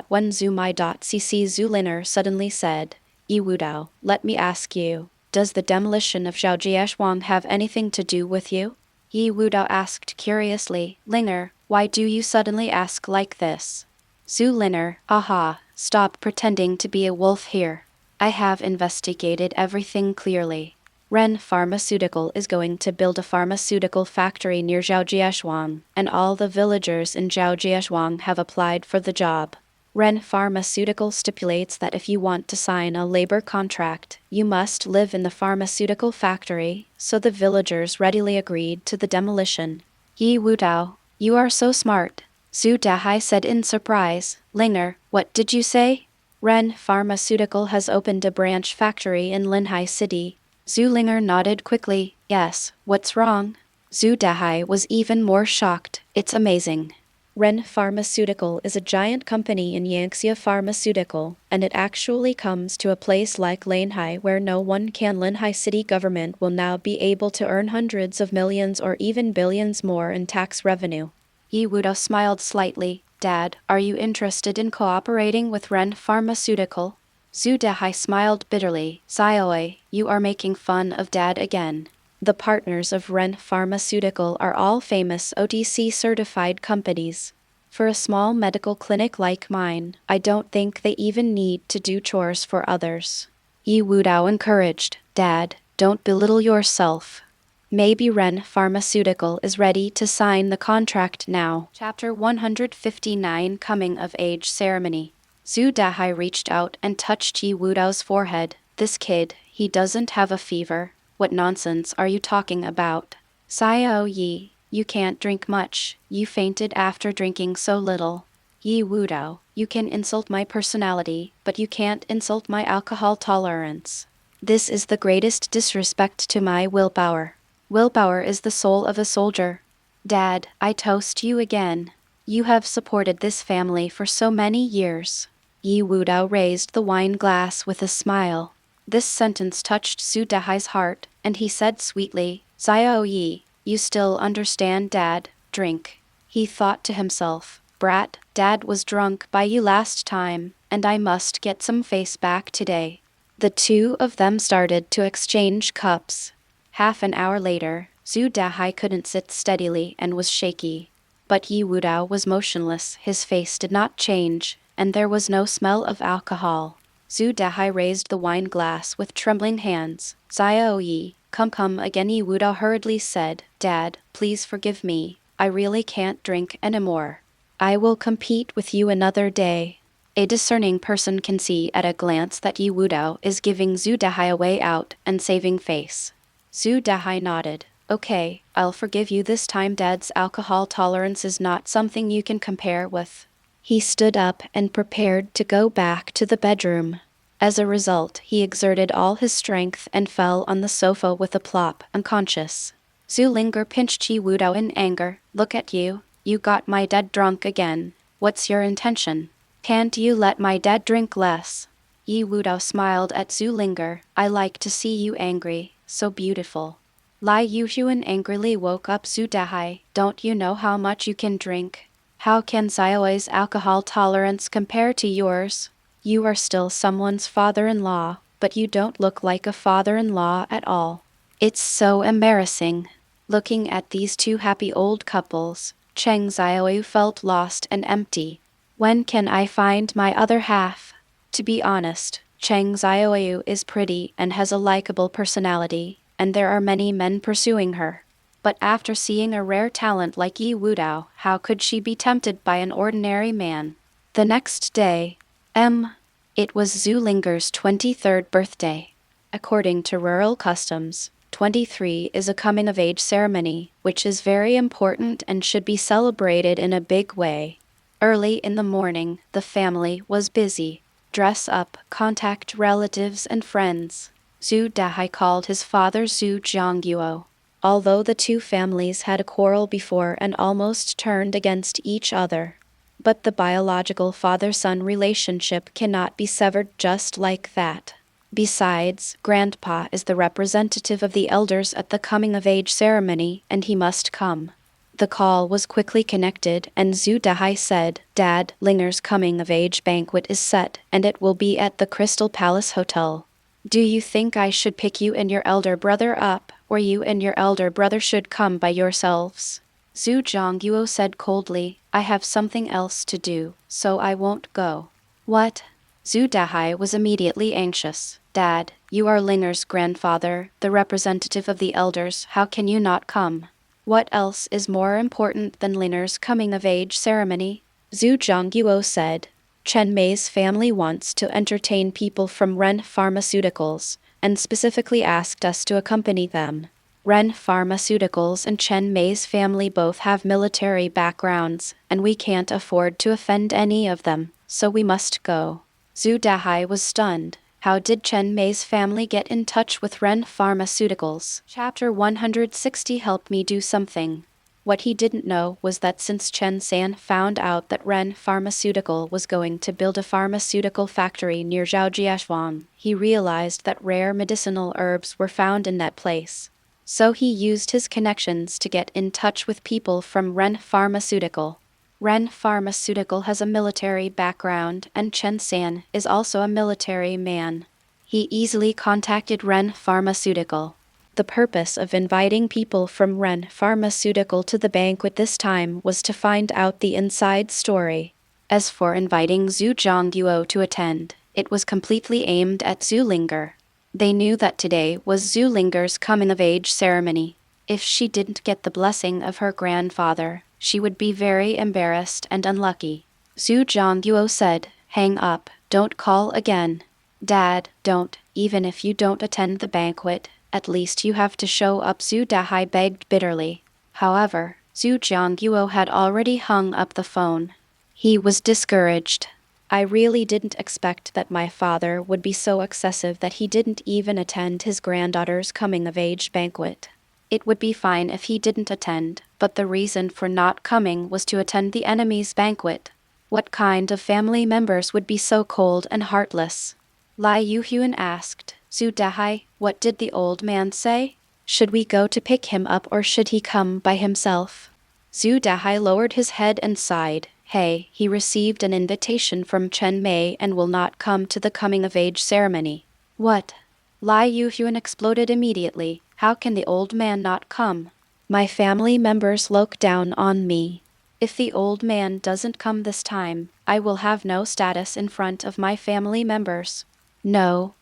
When Zumai.cc Zhu Linger suddenly said, "Yi Wudao, let me ask you, does the demolition of Zhaojieshuang have anything to do with you?" Yi Wudao asked curiously. "Linger, why do you suddenly ask like this?" Zhu Linger, "Aha, stop pretending to be a wolf here. I have investigated everything clearly. Ren Pharmaceutical is going to build a pharmaceutical factory near Zhaojieshuang, and all the villagers in Zhaojieshuang have applied for the job. Ren Pharmaceutical stipulates that if you want to sign a labor contract, you must live in the pharmaceutical factory, so the villagers readily agreed to the demolition." Yi Wudao, "You are so smart." Zhu Dahai said in surprise. "Linger, what did you say?" "Ren Pharmaceutical has opened a branch factory in Linhai City." Zhu Linger nodded quickly. "Yes, what's wrong?" Zhu Dahai was even more shocked. "It's amazing. Ren Pharmaceutical is a giant company in Yangxia Pharmaceutical, and it actually comes to a place like Linhai where no one can. Linhai city government will now be able to earn hundreds of millions or even billions more in tax revenue." Yi Wudao smiled slightly. "Dad, are you interested in cooperating with Ren Pharmaceutical?" Zhu Dahai smiled bitterly. "Xiaoi, you are making fun of Dad again. The partners of Ren Pharmaceutical are all famous Odyssey certified companies. For a small medical clinic like mine, I don't think they even need to do chores for others. Yi Wudao encouraged, Dad, don't belittle yourself. Maybe Ren Pharmaceutical is ready to sign the contract now. Chapter 159 Coming of Age Ceremony. Zhu Dahai reached out and touched Yi Wudao's forehead. This kid, he doesn't have a fever. What nonsense are you talking about? Xiao Yi, you can't drink much. You fainted after drinking so little. Yi Wudao, you can insult my personality, but you can't insult my alcohol tolerance. This is the greatest disrespect to my willpower. Willpower is the soul of a soldier. Dad, I toast you again. You have supported this family for so many years. Yi Wudao raised the wine glass with a smile. This sentence touched Zhu Dahai's heart, and he said sweetly, Xiao Yi, you still understand Dad, drink. He thought to himself, Brat, Dad was drunk by you last time, and I must get some face back today. The two of them started to exchange cups. Half an hour later, Zhu Dahai couldn't sit steadily and was shaky. But Yi Wudao was motionless, his face did not change, and there was no smell of alcohol. Zhu Dahai raised the wine glass with trembling hands. Xiao Yi, come again. Yi Wudao hurriedly said, Dad, please forgive me. I really can't drink anymore. I will compete with you another day. A discerning person can see at a glance that Yi Wudao is giving Zhu Dahai a way out and saving face. Zhu Dahai nodded. Okay, I'll forgive you this time. Dad's alcohol tolerance is not something you can compare with. He stood up and prepared to go back to the bedroom. As a result, he exerted all his strength and fell on the sofa with a plop, unconscious. Zhu Linger pinched Yi Wudao in anger. Look at you. You got my dad drunk again. What's your intention? Can't you let my dad drink less? Yi Wudao smiled at Zhu Linger. I like to see you angry. So beautiful. Lai Yuhuan angrily woke up Zhu Dahai. Don't you know how much you can drink? How can Xiaoi's alcohol tolerance compare to yours? You are still someone's father-in-law, but you don't look like a father-in-law at all. It's so embarrassing. Looking at these two happy old couples, Cheng Xiaoyu felt lost and empty. When can I find my other half? To be honest, Cheng Xiaoyu is pretty and has a likable personality, and there are many men pursuing her. But after seeing a rare talent like Yi Wudao, how could she be tempted by an ordinary man? The next day, it was Zhu Linger's 23rd birthday. According to rural customs, 23 is a coming-of-age ceremony, which is very important and should be celebrated in a big way. Early in the morning, the family was busy. Dress up, contact relatives and friends. Zhu Dahai called his father Zhu Jiangguo. Although the two families had a quarrel before and almost turned against each other. But the biological father-son relationship cannot be severed just like that. Besides, Grandpa is the representative of the elders at the coming-of-age ceremony, and he must come. The call was quickly connected, and Zhu Dahai said, Dad, Linger's coming-of-age banquet is set, and it will be at the Crystal Palace Hotel. Do you think I should pick you and your elder brother up, or you and your elder brother should come by yourselves? Zhu Jiangguo said coldly, I have something else to do, so I won't go. What? Zhu Dahai was immediately anxious. Dad, you are Linger's grandfather, the representative of the elders, how can you not come? What else is more important than Linger's coming-of-age ceremony? Zhu Jiangguo said, Chen Mei's family wants to entertain people from Ren Pharmaceuticals, and specifically asked us to accompany them. Ren Pharmaceuticals and Chen Mei's family both have military backgrounds, and we can't afford to offend any of them, so we must go. Zhu Dahai was stunned. How did Chen Mei's family get in touch with Ren Pharmaceuticals? Chapter 160 Help me do something. What he didn't know was that since Chen San found out that Ren Pharmaceutical was going to build a pharmaceutical factory near Zhaojiashuang, he realized that rare medicinal herbs were found in that place. So he used his connections to get in touch with people from Ren Pharmaceutical. Ren Pharmaceutical has a military background, and Chen San is also a military man. He easily contacted Ren Pharmaceutical. The purpose of inviting people from Ren Pharmaceutical to the banquet this time was to find out the inside story. As for inviting Zhu Zhongguo to attend, it was completely aimed at Zulinger. They knew that today was Zulinger's coming-of-age ceremony. If she didn't get the blessing of her grandfather, she would be very embarrassed and unlucky. Zhu Zhongguo said, "Hang up, don't call again." "Dad, don't, even if you don't attend the banquet, at least you have to show up," Zhu Dahai begged bitterly. However, Zhu Zhongguo had already hung up the phone. He was discouraged. "I really didn't expect that my father would be so excessive that he didn't even attend his granddaughter's coming-of-age banquet. It would be fine if he didn't attend, but the reason for not coming was to attend the enemy's banquet. What kind of family members would be so cold and heartless?" Lai Yuhyun asked, "Zhu Dahai, what did the old man say? Should we go to pick him up or should he come by himself?" Zhu Dahai lowered his head and sighed. "Hey, he received an invitation from Chen Mei and will not come to the coming-of-age ceremony." "What?" Lai Yuhyun exploded immediately. "How can the old man not come? My family members look down on me. If the old man doesn't come this time, I will have no status in front of my family members." No,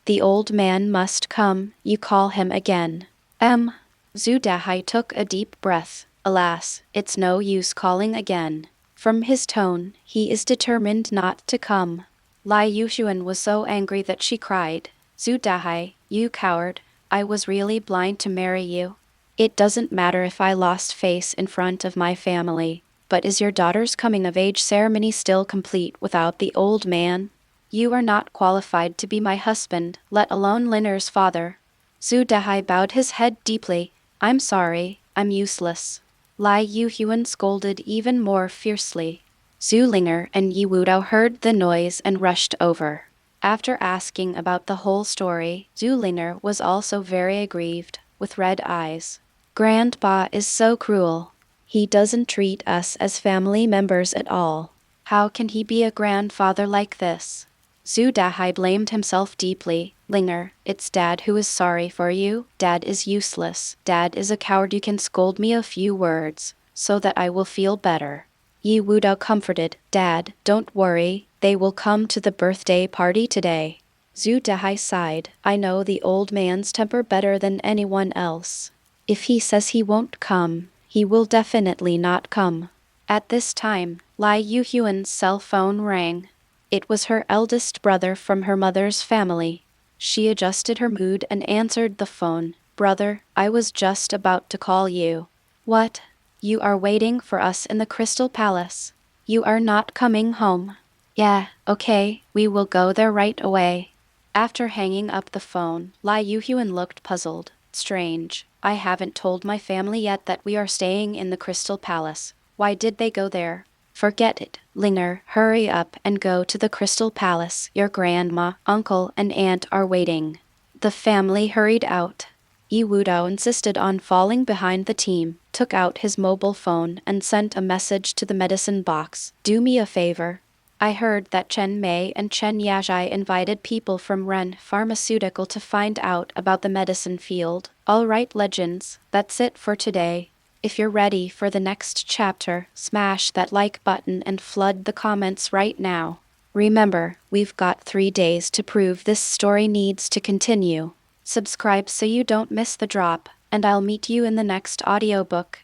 the old man must come, you call him again." Zhu Dahai took a deep breath. Alas, it's no use calling again. From his tone, he is determined not to come. Lai Yuhyun was so angry that she cried. "Zhu Dahai, you coward, I was really blind to marry you. It doesn't matter if I lost face in front of my family, but is your daughter's coming-of-age ceremony still complete without the old man? You are not qualified to be my husband, let alone Linner's father." Zhu Dahai bowed his head deeply. "I'm sorry, I'm useless." Lai Yuhyun scolded even more fiercely. Zulinger and Yi Wudao heard the noise and rushed over. After asking about the whole story, Zulinger was also very aggrieved, with red eyes. "Grandpa is so cruel. He doesn't treat us as family members at all. How can he be a grandfather like this?" Zhu Dahai blamed himself deeply. "Linger, it's Dad who is sorry for you. Dad is useless. Dad is a coward. You can scold me a few words, so that I will feel better." Yi Wudao comforted. "Dad, don't worry, they will come to the birthday party today." Zhu Dahai sighed. "I know the old man's temper better than anyone else. If he says he won't come, he will definitely not come." At this time, Lai Yuhyun's cell phone rang. It was her eldest brother from her mother's family. She adjusted her mood and answered the phone. "Brother, I was just about to call you." "What? You are waiting for us in the Crystal Palace? You are not coming home?" "Yeah, okay, we will go there right away." After hanging up the phone, Lai Yuhyun looked puzzled. "Strange, I haven't told my family yet that we are staying in the Crystal Palace. Why did they go there?" "Forget it, Linger, hurry up and go to the Crystal Palace. Your grandma, uncle, and aunt are waiting." The family hurried out. Yi Wudao insisted on falling behind the team, took out his mobile phone and sent a message to the medicine box. "Do me a favor. I heard that Chen Mei and Chen Yajai invited people from Ren Pharmaceutical to find out about the medicine field. All right, legends, that's it for today. If you're ready for the next chapter, smash that like button and flood the comments right now. Remember, we've got 3 days to prove this story needs to continue. Subscribe so you don't miss the drop, and I'll meet you in the next audiobook.